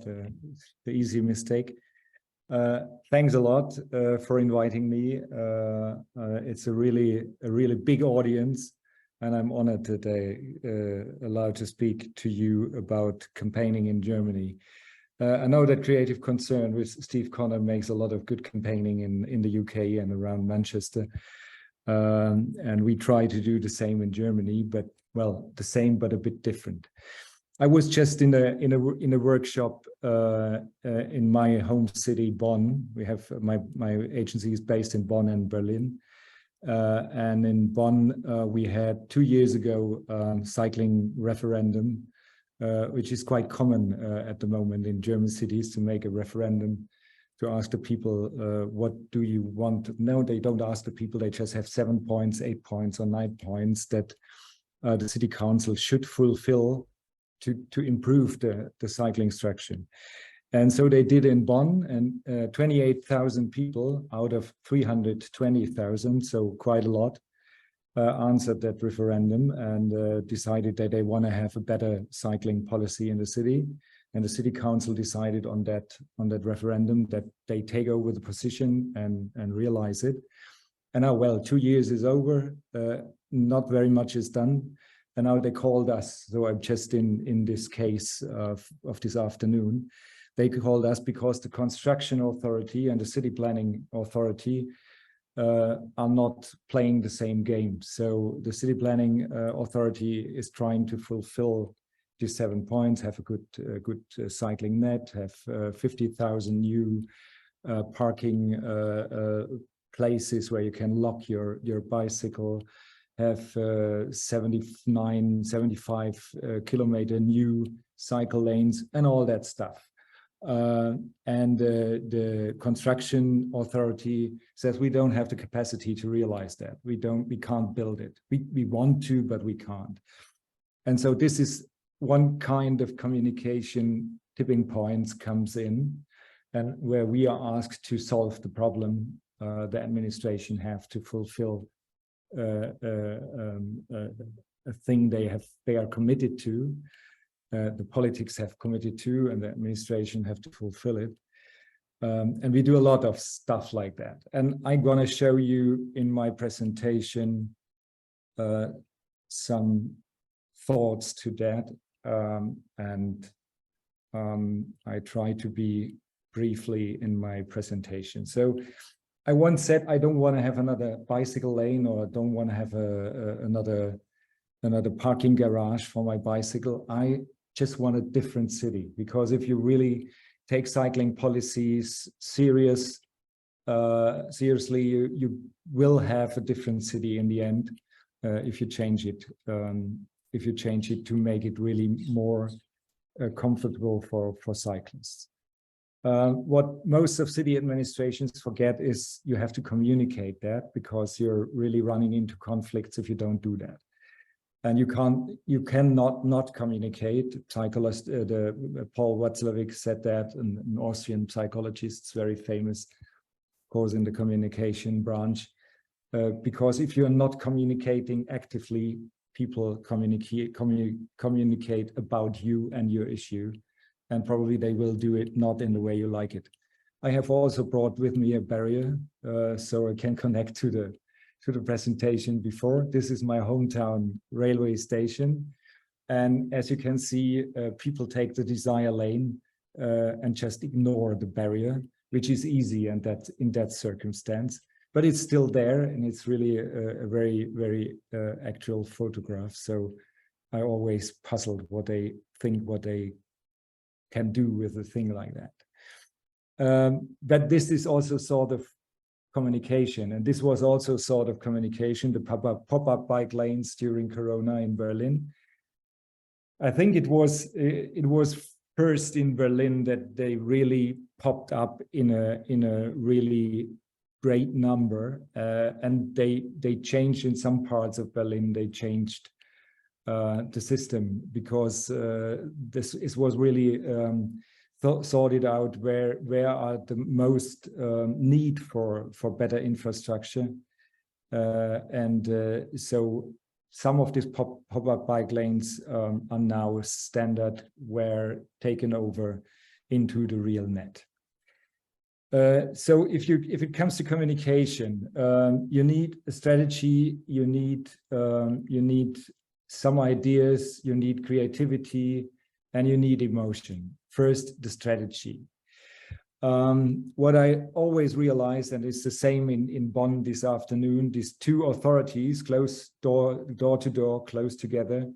the easy mistake. Thanks a lot for inviting me. It's a really big audience, and I'm honored that I allowed to speak to you about campaigning in Germany. I know that Creative Concern with Steve Connor makes a lot of good campaigning in the UK and around Manchester, and we try to do the same in Germany, but well, the same but a bit different. I was just in a workshop in my home city, Bonn. We have my agency is based in Bonn and Berlin, And in Bonn, we had 2 years ago cycling referendum, which is quite common at the moment in German cities, to make a referendum to ask the people, what do you want? No, they don't ask the people, they just have 7 points, 8 points or 9 points that the city council should fulfill to improve the cycling structure. And so they did in Bonn, and 28,000 people out of 320,000, so quite a lot, answered that referendum and decided that they want to have a better cycling policy in the city. And the city council decided on that referendum that they take over the position and realize it. And now, well, 2 years is over, not very much is done. And now they called us. So I'm just in this case of this afternoon. They called us because the construction authority and the city planning authority are not playing the same game. So the city planning authority is trying to fulfill these 7 points, have a good cycling net, have 50,000 new parking places where you can lock your bicycle, have 75 kilometer new cycle lanes and all that stuff. And the construction authority says we don't have the capacity to realize that. We can't build it. We want to, but we can't. And so this is one kind of communication tipping points comes in, and where we are asked to solve the problem. The administration have to fulfill a thing they are committed to. The politics have committed to, and the administration have to fulfill it. And we do a lot of stuff like that. And I'm going to show you in my presentation some thoughts to that. I try to be briefly in my presentation. So I once said I don't want to have another bicycle lane, or I don't want to have another parking garage for my bicycle. I just want a different city, because if you really take cycling policies seriously, you will have a different city in the end if you change it. If you change it to make it really more comfortable for cyclists. What most of city administrations forget is you have to communicate that, because you're really running into conflicts if you don't do that. And you cannot not communicate. Psychologist, Paul Watzlawick said that, an Austrian psychologist, very famous, of course, in the communication branch. Because if you're not communicating actively, people communicate about you and your issue, and probably they will do it not in the way you like it. I have also brought with me a barrier, so I can connect to the presentation before. This is my hometown railway station. And as you can see, people take the desire lane and just ignore the barrier, which is easy and that in that circumstance. But it's still there, and it's really a very, very actual photograph. So I always puzzled what they think, what they can do with a thing like that. But this is also sort of communication, and this was also sort of communication, the pop-up bike lanes during Corona in Berlin. I think it was first in Berlin that they really popped up in a really great number, and they changed in some parts of Berlin. They changed the system, because this was really sorted out where are the most need for better infrastructure, and so some of these pop-up bike lanes are now standard, were taken over into the real net. So if it comes to communication, you need a strategy, you need some ideas, you need creativity, and you need emotion. First, the strategy. What I always realized, and it's the same in Bonn this afternoon, these two authorities close door to door, close together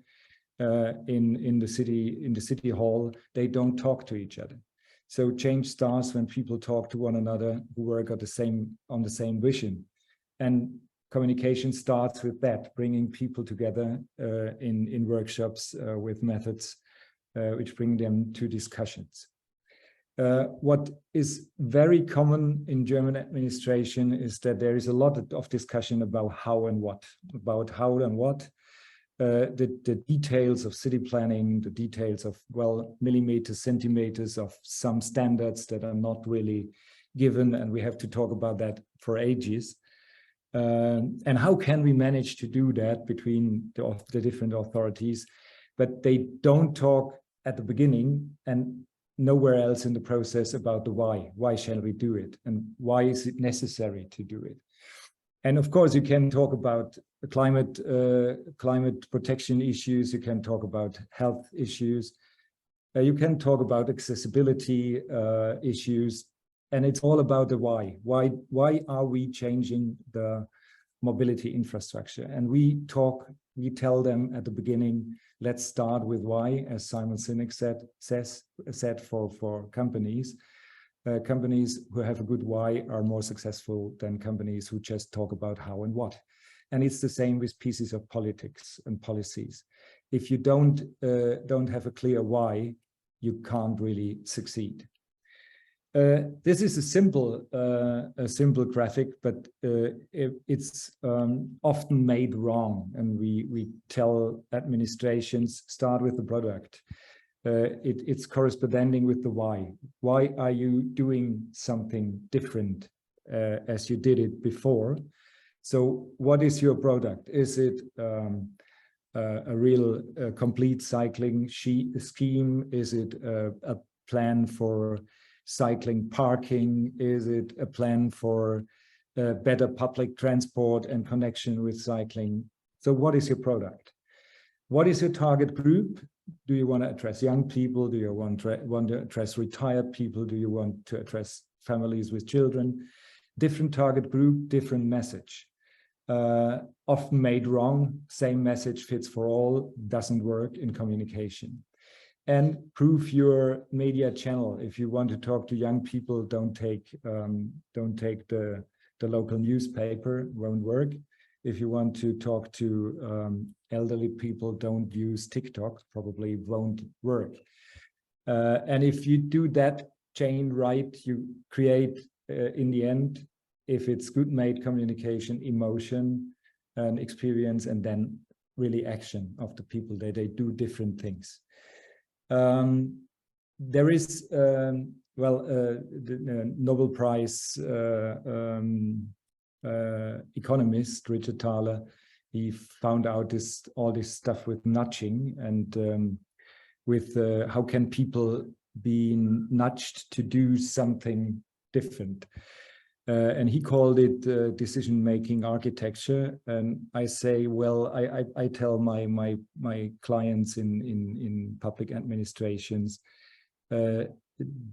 in the city hall, they don't talk to each other. So change starts when people talk to one another who work on the same vision. And communication starts with that, bringing people together in workshops with methods which bring them to discussions. What is very common in German administration is that there is a lot of discussion about how and what, the details of city planning, the details of, well, millimeters, centimeters of some standards that are not really given, and we have to talk about that for ages. And how can we manage to do that between the different authorities? But they don't talk at the beginning and nowhere else in the process about the why. Why shall we do it? And why is it necessary to do it? And of course, you can talk about climate protection issues. You can talk about health issues. You can talk about accessibility issues. And it's all about the why. Why are we changing the mobility infrastructure? And we tell them at the beginning, let's start with why, as Simon Sinek said for companies. Companies who have a good why are more successful than companies who just talk about how and what. And it's the same with pieces of politics and policies. If you don't have a clear why, you can't really succeed. This is a simple graphic, but it's often made wrong, and we tell administrations start with the product. It's corresponding with the why. Why are you doing something different as you did it before? So what is your product? Is it a real complete cycling scheme? Is it a plan for cycling parking? Is it a plan for better public transport and connection with cycling? So what is your product? What is your target group? Do you want to address young people? Do you want to address retired people? Do you want to address families with children? Different target group, different message. Often made wrong, same message fits for all, doesn't work in communication. And prove your media channel. If you want to talk to young people, don't take the local newspaper, won't work. If you want to talk to elderly people, don't use TikTok, probably won't work. And if you do that chain right, you create in the end, if it's good made communication, emotion and experience, and then really action of the people that they do different things. There is, the Nobel Prize economist, Richard Thaler, he found out all this stuff with nudging and with how can people be nudged to do something different. And he called it decision-making architecture. And I say, well, I tell my clients in public administrations,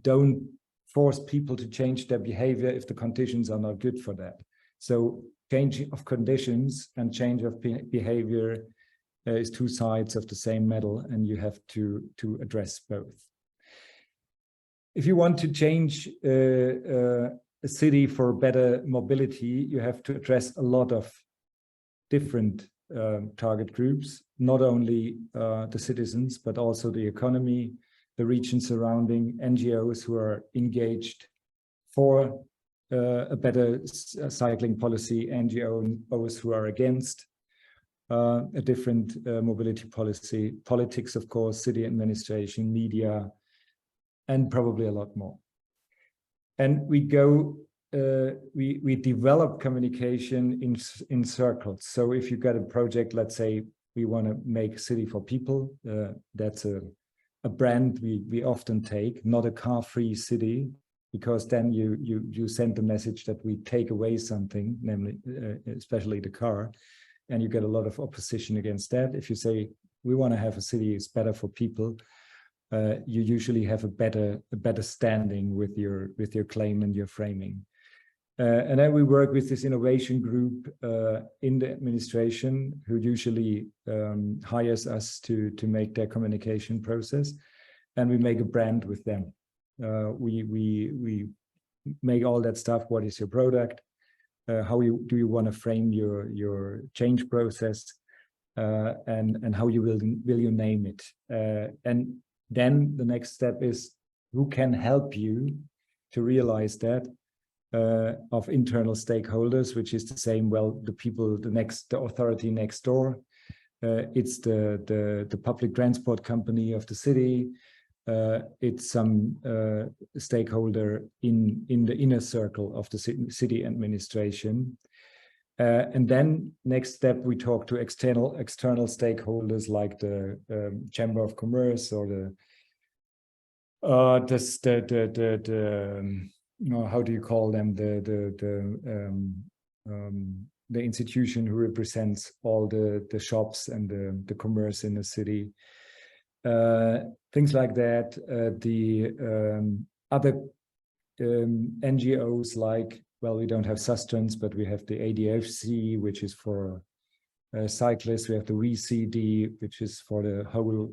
don't force people to change their behavior if the conditions are not good for that. So change of conditions and change of behavior is two sides of the same medal, and you have to address both. If you want to change a city for better mobility, you have to address a lot of different target groups, not only the citizens, but also the economy, the region surrounding, NGOs who are engaged for a better cycling policy, NGOs who are against a different mobility policy, politics, of course, city administration, media, and probably a lot more. And we develop communication in circles. So if you got a project, let's say we want to make a city for people, that's a brand we often take, not a car-free city, because then you send the message that we take away something, namely, especially the car, and you get a lot of opposition against that. If you say we want to have a city is better for people, you usually have a better standing with your claim and your framing. And then we work with this innovation group in the administration, who usually hires us to make their communication process, and we make a brand with them. We make all that stuff. What is your product? how do you want to frame your change process, and how you will you name it, and then the next step is who can help you to realize that, of internal stakeholders, which is the same, well, the people, the authority next door, it's the public transport company of the city, it's some stakeholder in the inner circle of the city administration. And then next step, we talk to external stakeholders like the Chamber of Commerce or how do you call them, the institution who represents all the shops and the commerce in the city, things like that. The other NGOs, like, well, we don't have Sustrans, but we have the ADFC, which is for cyclists. We have the VCD, which is for the whole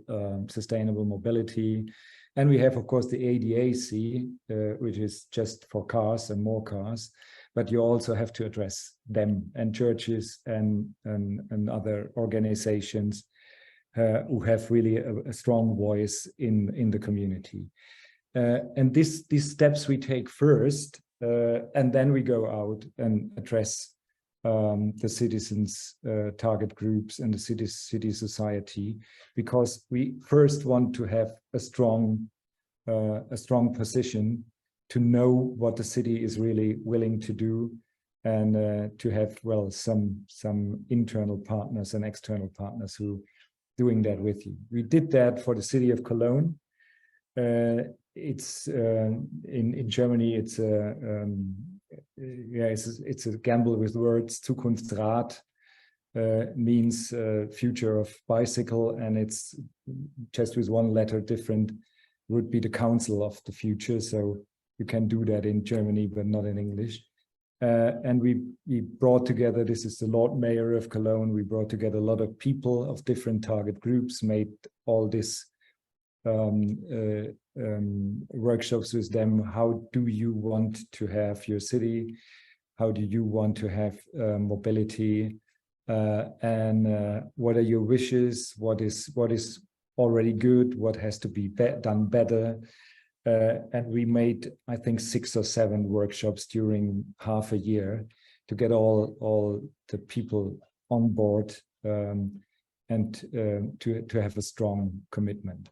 sustainable mobility. And we have, of course, the ADAC, which is just for cars and more cars. But you also have to address them, and churches and other organizations who have really a strong voice in the community. And these steps we take first, and then we go out and address the citizens' target groups and the city society, because we first want to have a strong position to know what the city is really willing to do, and to have, well, some internal partners and external partners who doing that with you. We did that for the city of Cologne. It's in Germany. It's it's a gamble with words. Zukunftsrat means future of bicycle, and it's just with one letter different. Would be the council of the future. So you can do that in Germany, but not in English. And we brought together, this is the Lord Mayor of Cologne, we brought together a lot of people of different target groups, made all this workshops with them. How do you want to have your city? How do you want to have mobility? And what are your wishes? What is already good? What has to be done better? And we made, I think, 6 or 7 workshops during half a year to get all the people on board, and to have a strong commitment.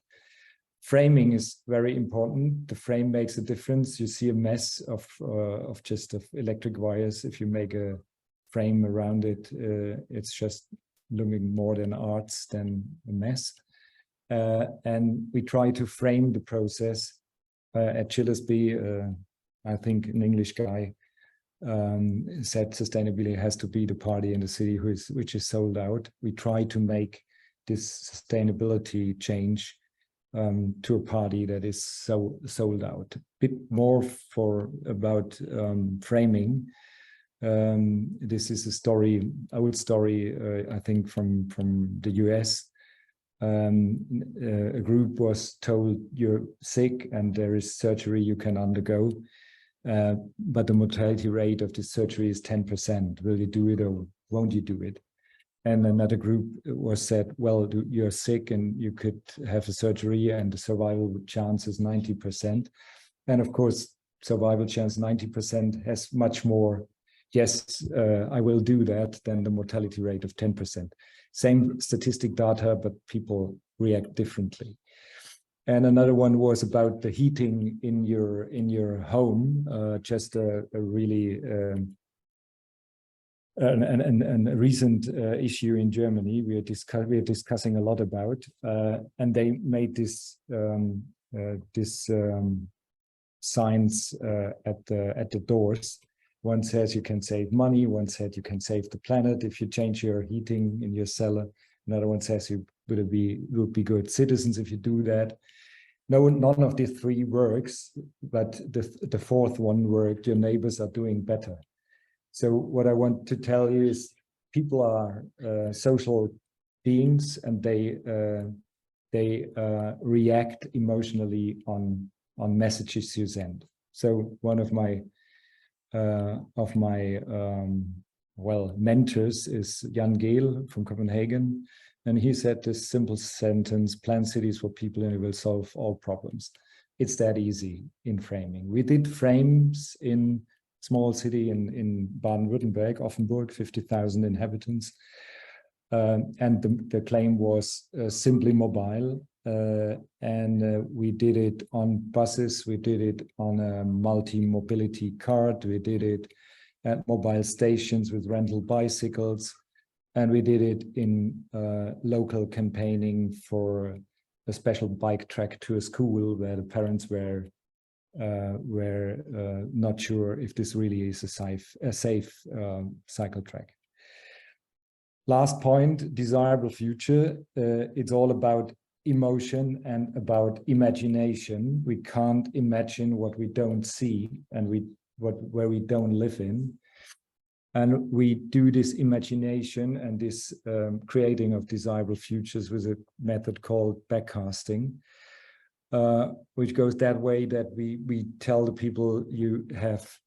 Framing is very important. The frame makes a difference. You see a mess of electric wires. If you make a frame around it, it's just looking more than arts than a mess. And we try to frame the process. At Gillespie, I think an English guy said sustainability has to be the party in the city which is sold out. We try to make this sustainability change to a party that is so sold out. A bit more about framing. This is a old story, I think from the US. A group was told, you're sick and there is surgery you can undergo, but the mortality rate of the surgery is 10%. Will you do it or won't you do it? And another group was said, well, you're sick and you could have a surgery and the survival chance is 90%. And of course, survival chance 90% has much more, yes, I will do that, than the mortality rate of 10%. Same statistic data, but people react differently. And another one was about the heating in your home, just a really a recent issue in Germany we are discussing a lot about, and they made this signs at the doors. One says you can save money, one said you can save the planet if you change your heating in your cellar. Another one says you would be good citizens if you do that. No, none of these 3 works, but the 4th one worked. Your neighbors are doing better. So what I want to tell you is people are social beings, and they react emotionally on messages you send. So one of my of my mentors is Jan Gehl from Copenhagen. And he said this simple sentence: plan cities for people and it will solve all problems. It's that easy in framing. We did frames in small city in Baden-Württemberg, Offenburg, 50,000 inhabitants. And the claim was simply mobile. We did it on buses, we did it on a multi-mobility card, we did it at mobile stations with rental bicycles, and we did it in local campaigning for a special bike track to a school where the parents were not sure if this really is a safe cycle track. Last point, desirable future. It's all about emotion and about imagination. We can't imagine what we don't see and where we don't live in. And we do this imagination and this creating of desirable futures with a method called backcasting, which goes that way that we tell the people you have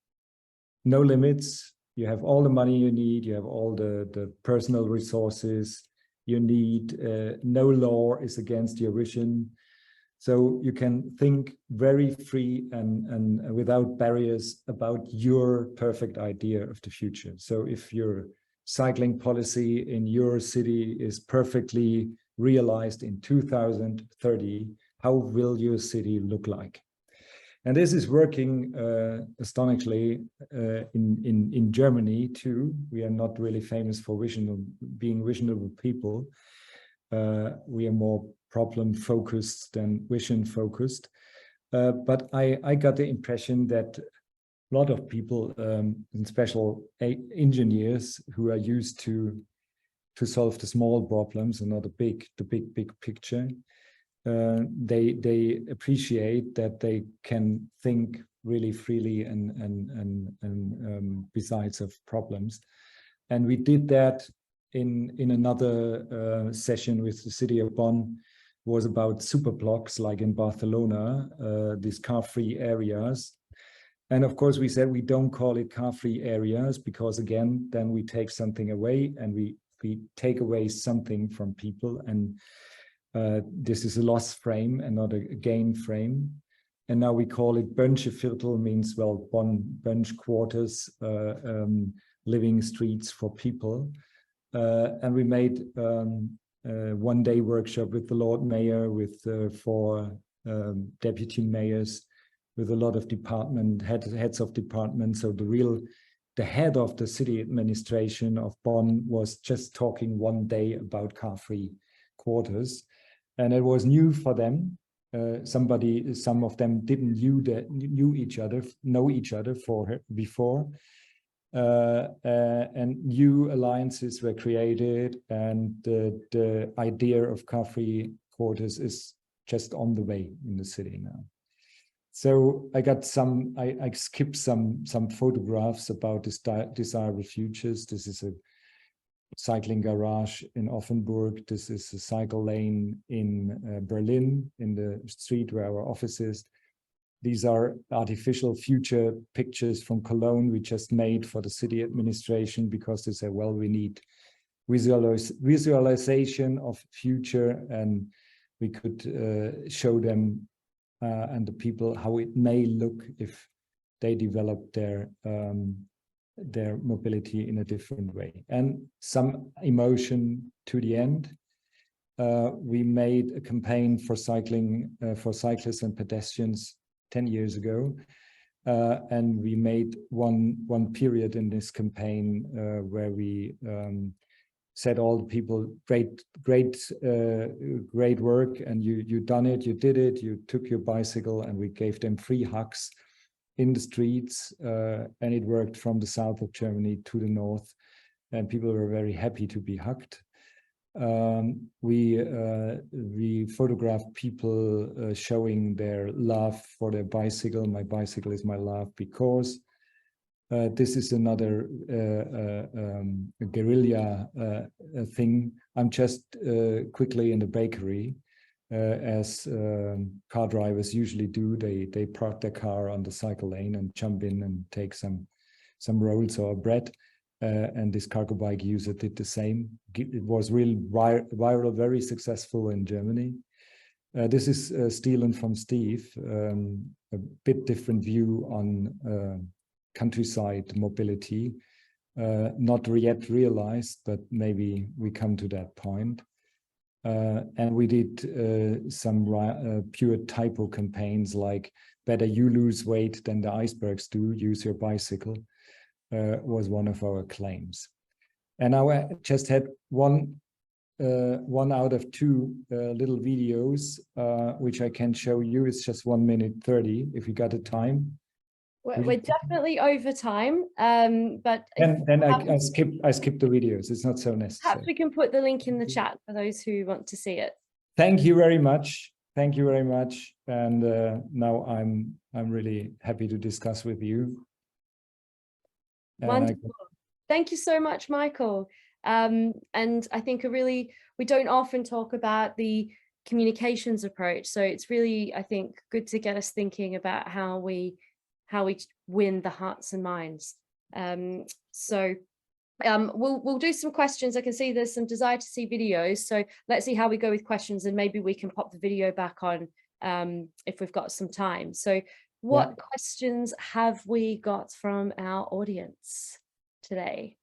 no limits, you have all the money you need, you have all the personal resources you need, no law is against your vision. So you can think very free and without barriers about your perfect idea of the future. So if your cycling policy in your city is perfectly realized in 2030, how will your city look like? And this is working astonishingly in Germany too. We are not really famous for being visionary people. We are more problem focused than vision focused. But I got the impression that a lot of people, and special engineers who are used to solve the small problems and not the big picture, they appreciate that they can think really freely and besides of problems. And we did that in another session with the city of Bonn. Was about super blocks like in Barcelona, these car-free areas. And of course we said we don't call it car-free areas because again, then we take something away and we take away something from people, and this is a loss frame and not a gain frame. And now we call it Bönscheviertel, means, well, Bönsch quarters, living streets for people. And we made one-day workshop with the Lord Mayor, with 4 deputy mayors, with a lot of heads of departments. So the head of the city administration of Bonn was just talking one day about car-free quarters, and it was new for them. Some of them didn't know each other before. And new alliances were created, and the idea of car-free quarters is just on the way in the city now. So I skipped some photographs about this desirable futures. This is a cycling garage in Offenburg. This is a cycle lane in Berlin, in the street where our office is. These are artificial future pictures from Cologne we just made for the city administration, because they say, well, we need visualization of future, and we could show them and the people how it may look if they develop their mobility in a different way. And some emotion to the end. We made a campaign for cycling, for cyclists and pedestrians 10 years ago, and we made one period in this campaign where we said all the people, great work, and you done it, you did it, you took your bicycle, and we gave them free hugs in the streets, and it worked from the south of Germany to the north, and people were very happy to be hugged. We photographed people showing their love for their bicycle. My bicycle is my love, because this is another guerrilla thing. I'm just quickly in the bakery, as car drivers usually do. They park their car on the cycle lane and jump in and take some some rolls or bread. And this cargo bike user did the same. It was really viral, very successful in Germany. This is Steelen from Steve, a bit different view on countryside mobility, not yet realized, but maybe we come to that point. And we did some pure typo campaigns like better you lose weight than the icebergs do, use your bicycle, was one of our claims. And now I just had one out of two little videos, which I can show you. It's just 1 minute 30 if you got the time. We're definitely over time, but then I skip the videos. It's not so necessary. Perhaps we can put the link in the chat for those who want to see it. Thank you very much. Thank you very much. And now I'm really happy to discuss with you. Wonderful. Thank you so much, Michael. And I think we don't often talk about the communications approach. So it's really, I think, good to get us thinking about how we win the hearts and minds. We'll do some questions. I can see there's some desire to see videos. So let's see how we go with questions, and maybe we can pop the video back on if we've got some time. So what questions have we got from our audience today?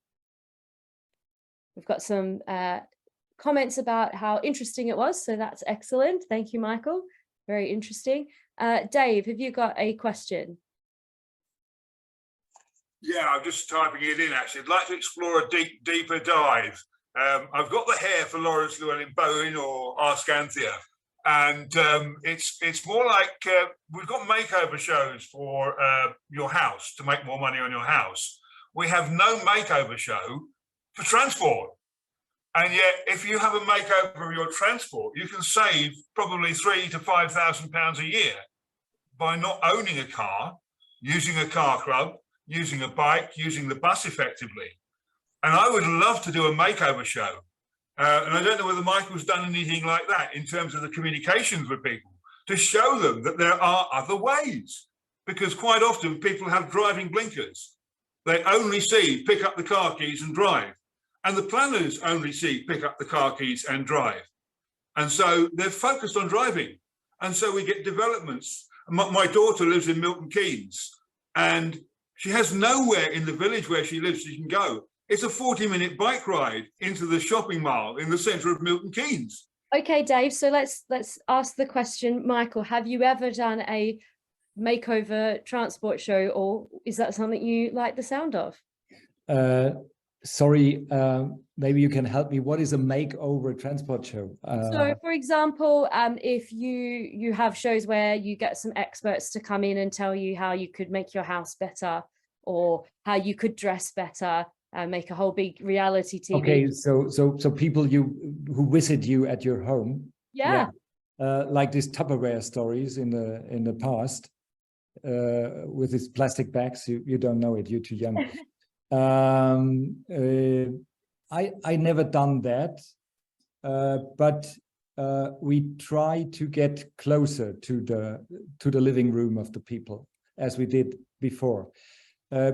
We've got some comments about how interesting it was. So that's excellent. Thank you, Michael. Very interesting. Dave, have you got a question? Yeah, I'm just typing it in, actually. I'd like to explore a deeper dive. I've got the hair for Lawrence Llewellyn-Bowen or Ask Anthea. And it's more like we've got makeover shows for your house to make more money on your house. We have no makeover show for transport. And yet, if you have a makeover of your transport, you can save probably £3,000 to £5,000 a year by not owning a car, using a car club, using a bike, using the bus effectively. And I would love to do a makeover show. And I don't know whether Michael's done anything like that in terms of the communications with people to show them that there are other ways. Because quite often people have driving blinkers. They only see pick up the car keys and drive. And the planners only see pick up the car keys and drive. And so they're focused on driving. And so we get developments. My daughter lives in Milton Keynes, and she has nowhere in the village where she lives she can go. It's a 40-minute bike ride into the shopping mall in the centre of Milton Keynes. Okay, Dave, so let's ask the question. Michael, have you ever done a makeover transport show, or is that something you like the sound of? Sorry, maybe you can help me. What is a makeover transport show? So, for example, if you have shows where you get some experts to come in and tell you how you could make your house better, or how you could dress better, make a whole big reality TV. Okay, so people who visit you at your home. Yeah. Like these Tupperware stories in the past, with these plastic bags. You don't know it. You're too young. I never done that, but we try to get closer to the living room of the people, as we did before,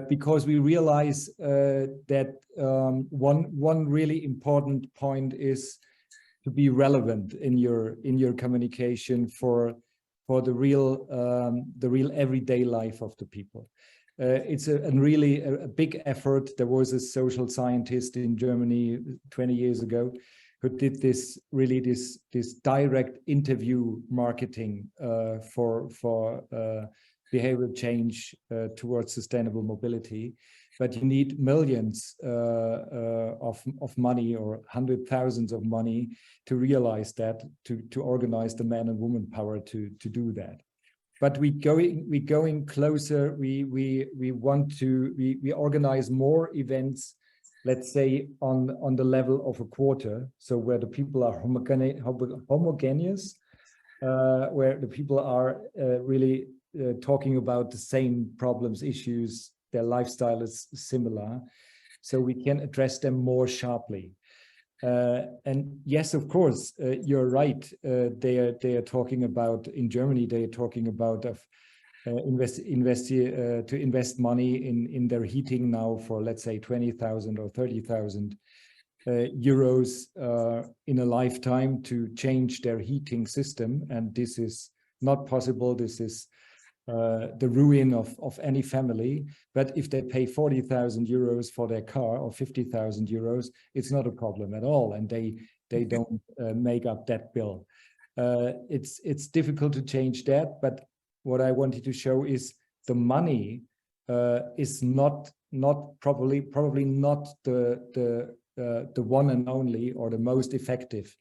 because we realize that one really important point is to be relevant in your communication for the real everyday life of the people. It's really a big effort. There was a social scientist in Germany 20 years ago who did this direct interview marketing for behavior change towards sustainable mobility. But you need millions of money, or hundred thousands of money, to realize that, to organize the man and woman power to do that. But we going closer. We organize more events, let's say on the level of a quarter, so where the people are homogeneous, where the people are really talking about the same problems, issues. Their lifestyle is similar, so we can address them more sharply. And yes, of course, you're right. They are talking about, in Germany, they are talking about invest money in their heating now for, let's say, 20,000 or 30,000 euros in a lifetime to change their heating system, and this is not possible. This is the ruin of any family. But if they pay 40,000 euros for their car or 50,000 euros, it's not a problem at all, and they don't make up that bill. It's difficult to change that, but what I wanted to show is the money is probably not the one and only or the most effective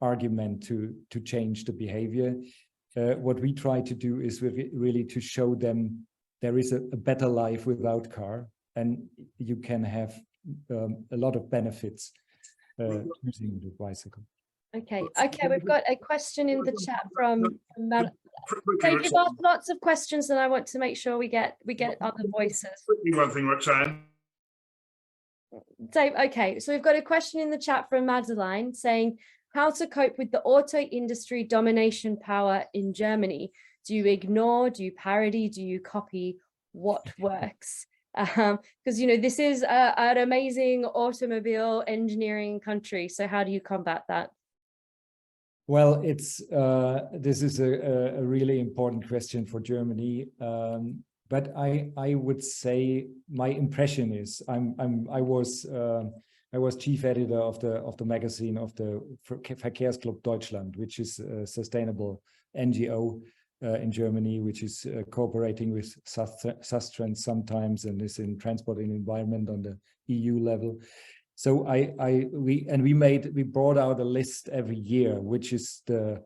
argument to change the behavior. What we try to do is really to show them there is a better life without car, and you can have a lot of benefits using the bicycle. Okay, we've got a question in the chat from Dave. You've asked lots of questions, and I want to make sure we get other voices. One thing, Roxanne. Dave, okay, so we've got a question in the chat from Madeline saying, how to cope with the auto industry domination power in Germany? Do you ignore, do you parody, do you copy? What works? Because, you know, this is an amazing automobile engineering country. So how do you combat that? Well, this is a really important question for Germany. But I would say my impression is I was chief editor of the magazine of the Verkehrsclub Deutschland, which is a sustainable NGO in Germany, which is cooperating with Sustrans sometimes and is in transport and environment on the EU level. So we brought out a list every year, which is the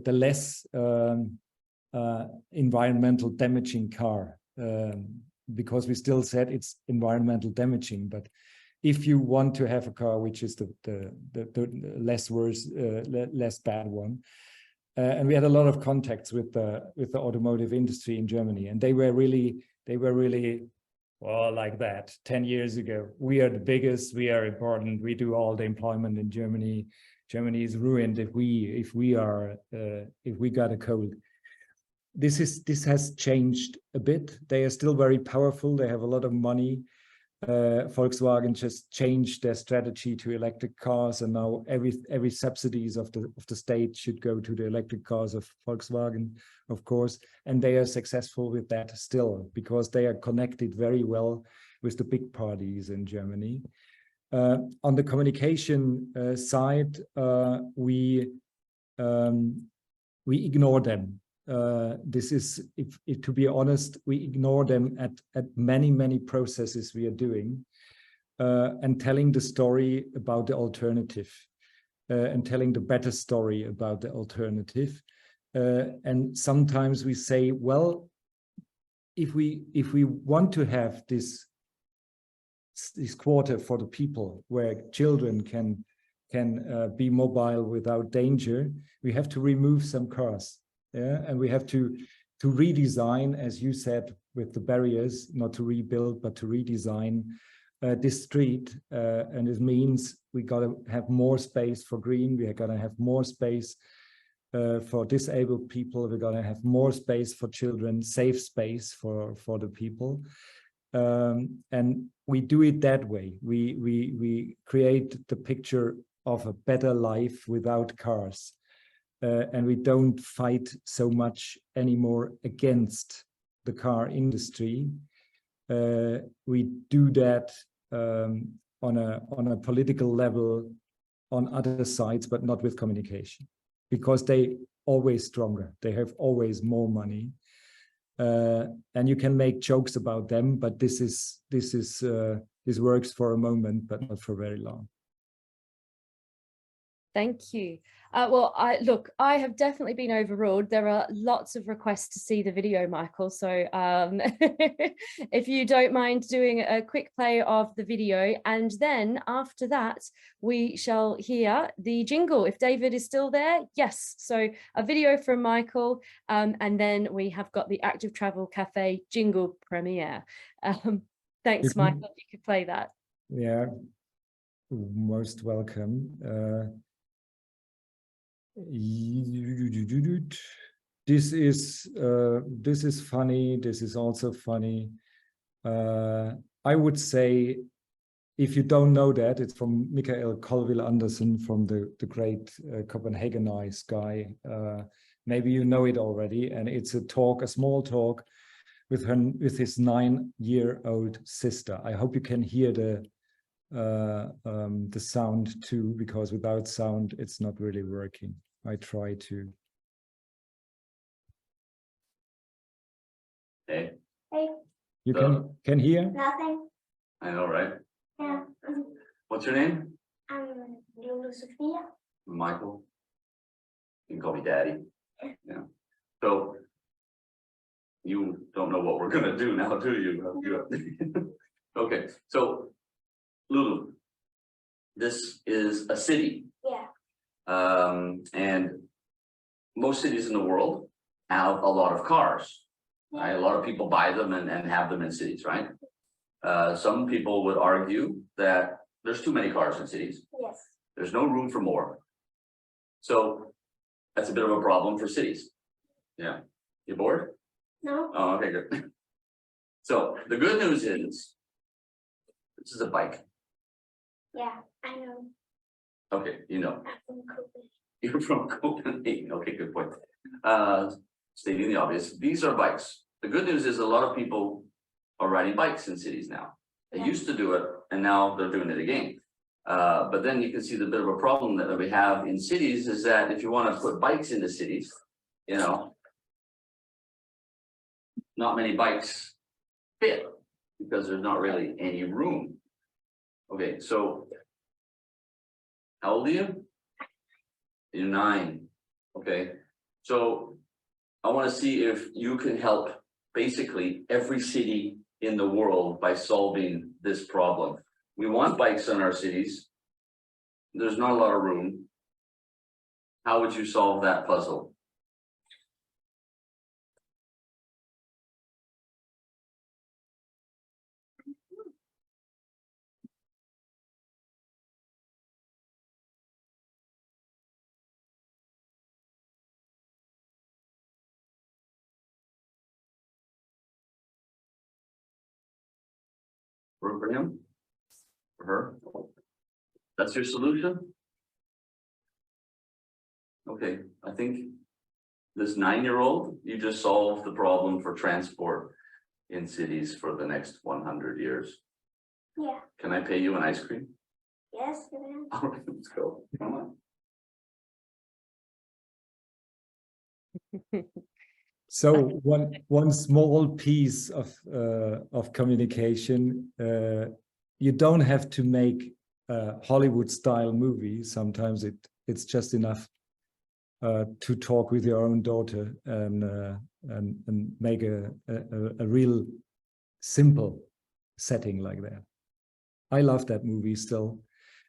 less environmental damaging car, because we still said it's environmental damaging. But if you want to have a car which is the less worse, less bad one, and we had a lot of contacts with the automotive industry in Germany, and they were really well, like that 10 years ago. We are the biggest, we are important, we do all the employment in Germany. Germany is ruined if we got a cold. This has changed a bit. They are still very powerful. They have a lot of money. Volkswagen just changed their strategy to electric cars, and now every subsidies of the state should go to the electric cars of Volkswagen, of course, and they are successful with that still because they are connected very well with the big parties in Germany. On the communication side, we ignore them. This is, if to be honest, we ignore them at many processes we are doing, and telling the story about the alternative, and telling the better story about the alternative. And sometimes we say, well, if we want to have this quarter for the people where children can be mobile without danger, we have to remove some cars. Yeah, and we have to redesign, as you said, with the barriers, not to rebuild, but to redesign this street. And it means we got to have more space for green. We are going to have more space for disabled people. We're going to have more space for children, safe space for the people. And we do it that way. We create the picture of a better life without cars. And we don't fight so much anymore against the car industry. We do that on a political level on other sides, but not with communication, because they always stronger. They have always more money, and you can make jokes about them, but this works for a moment, but not for very long. Thank you. Well, I have definitely been overruled. There are lots of requests to see the video, Michael. So if you don't mind doing a quick play of the video, and then after that, we shall hear the jingle. If David is still there, yes. So a video from Michael, and then we have got the Active Travel Cafe jingle premiere. Thanks, Michael, if you could play that. Yeah, most welcome. this is funny. This is also funny. I would say, if you don't know that, it's from Michael Colville Andersen, from the great Copenhagenize guy. Maybe you know it already, and it's a small talk with his 9-year-old sister. I hope you can hear the sound too, because without sound it's not really working. I try to. Hey. Hey. You can hear? Nothing. I know, right? Yeah. What's your name? I'm Lulu Sophia. Michael. You can call me Daddy. Yeah. So you don't know what we're gonna do now, do you? Okay. So Lulu, this is a city. Yeah. And most cities in the world have a lot of cars. Right? A lot of people buy them and have them in cities, right? Some people would argue that there's too many cars in cities. Yes. There's no room for more. So that's a bit of a problem for cities. Yeah. You bored? No. Oh, okay, good. So the good news is, this is a bike. Yeah, I know. Okay, you know. I'm from Copenhagen. You're from Copenhagen. Okay, good point. Stating the obvious, these are bikes. The good news is a lot of people are riding bikes in cities now. They used to do it, and now they're doing it again. But then you can see the bit of a problem that we have in cities is that if you want to put bikes into cities, you know, not many bikes fit because there's not really any room. Okay, so how old are you? You're 9. Okay, so I want to see if you can help basically every city in the world by solving this problem. We want bikes in our cities. There's not a lot of room. How would you solve that puzzle? Room for him? For her? That's your solution? Okay, I think this 9-year-old, you just solved the problem for transport in cities for the next 100 years. Yeah. Can I pay you an ice cream? Yes, you can. All right, let's go. Come on. So one small piece of communication. You don't have to make a Hollywood-style movie. Sometimes it's just enough to talk with your own daughter and make a real simple setting like that. I love that movie still.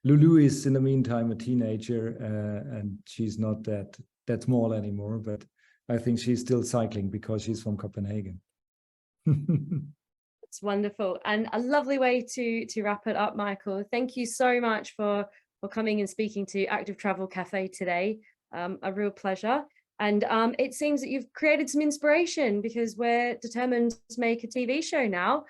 Lulu is in the meantime a teenager, and she's not that small anymore, but I think she's still cycling because she's from Copenhagen. It's wonderful, and a lovely way to wrap it up, Michael. Thank you so much for coming and speaking to Active Travel Cafe today. A real pleasure. And it seems that you've created some inspiration, because we're determined to make a TV show now.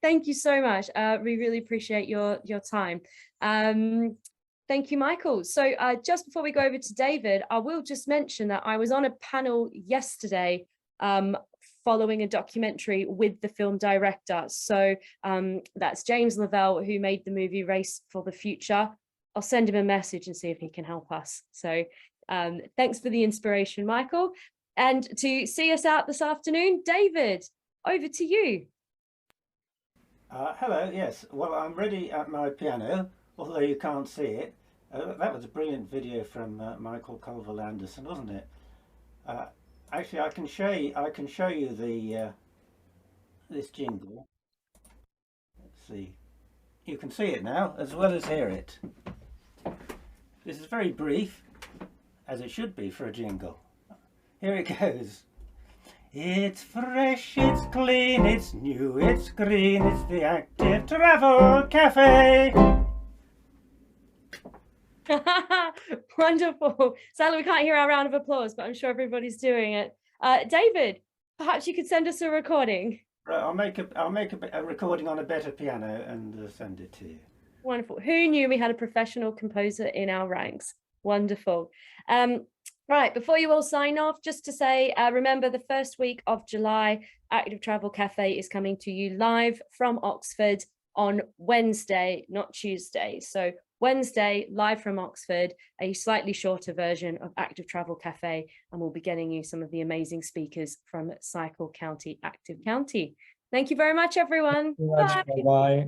Thank you so much. We really appreciate your time. Thank you, Michael. So just before we go over to David, I will just mention that I was on a panel yesterday following a documentary with the film director. So that's James Lavelle, who made the movie Race for the Future. I'll send him a message and see if he can help us. So thanks for the inspiration, Michael. And to see us out this afternoon, David, over to you. Hello, yes. Well, I'm ready at my piano, although you can't see it. That was a brilliant video from Michael Colville Andersen, wasn't it? Actually, I can show you the this jingle. Let's see. You can see it now as well as hear it. This is very brief, as it should be for a jingle. Here it goes. It's fresh, it's clean, it's new, it's green, it's the Active Travel Cafe. Wonderful. Sadly, we can't hear our round of applause, but I'm sure everybody's doing it. David, perhaps you could send us a recording. Right, I'll make a recording on a better piano and send it to you. Wonderful. Who knew we had a professional composer in our ranks? Wonderful. Right, before you all sign off, just to say, remember the first week of July, Active Travel Cafe is coming to you live from Oxford on Wednesday, not Tuesday. So Wednesday, live from Oxford, a slightly shorter version of Active Travel Cafe, and we'll be getting you some of the amazing speakers from Cycle County Active County. Thank you very much, everyone. Bye.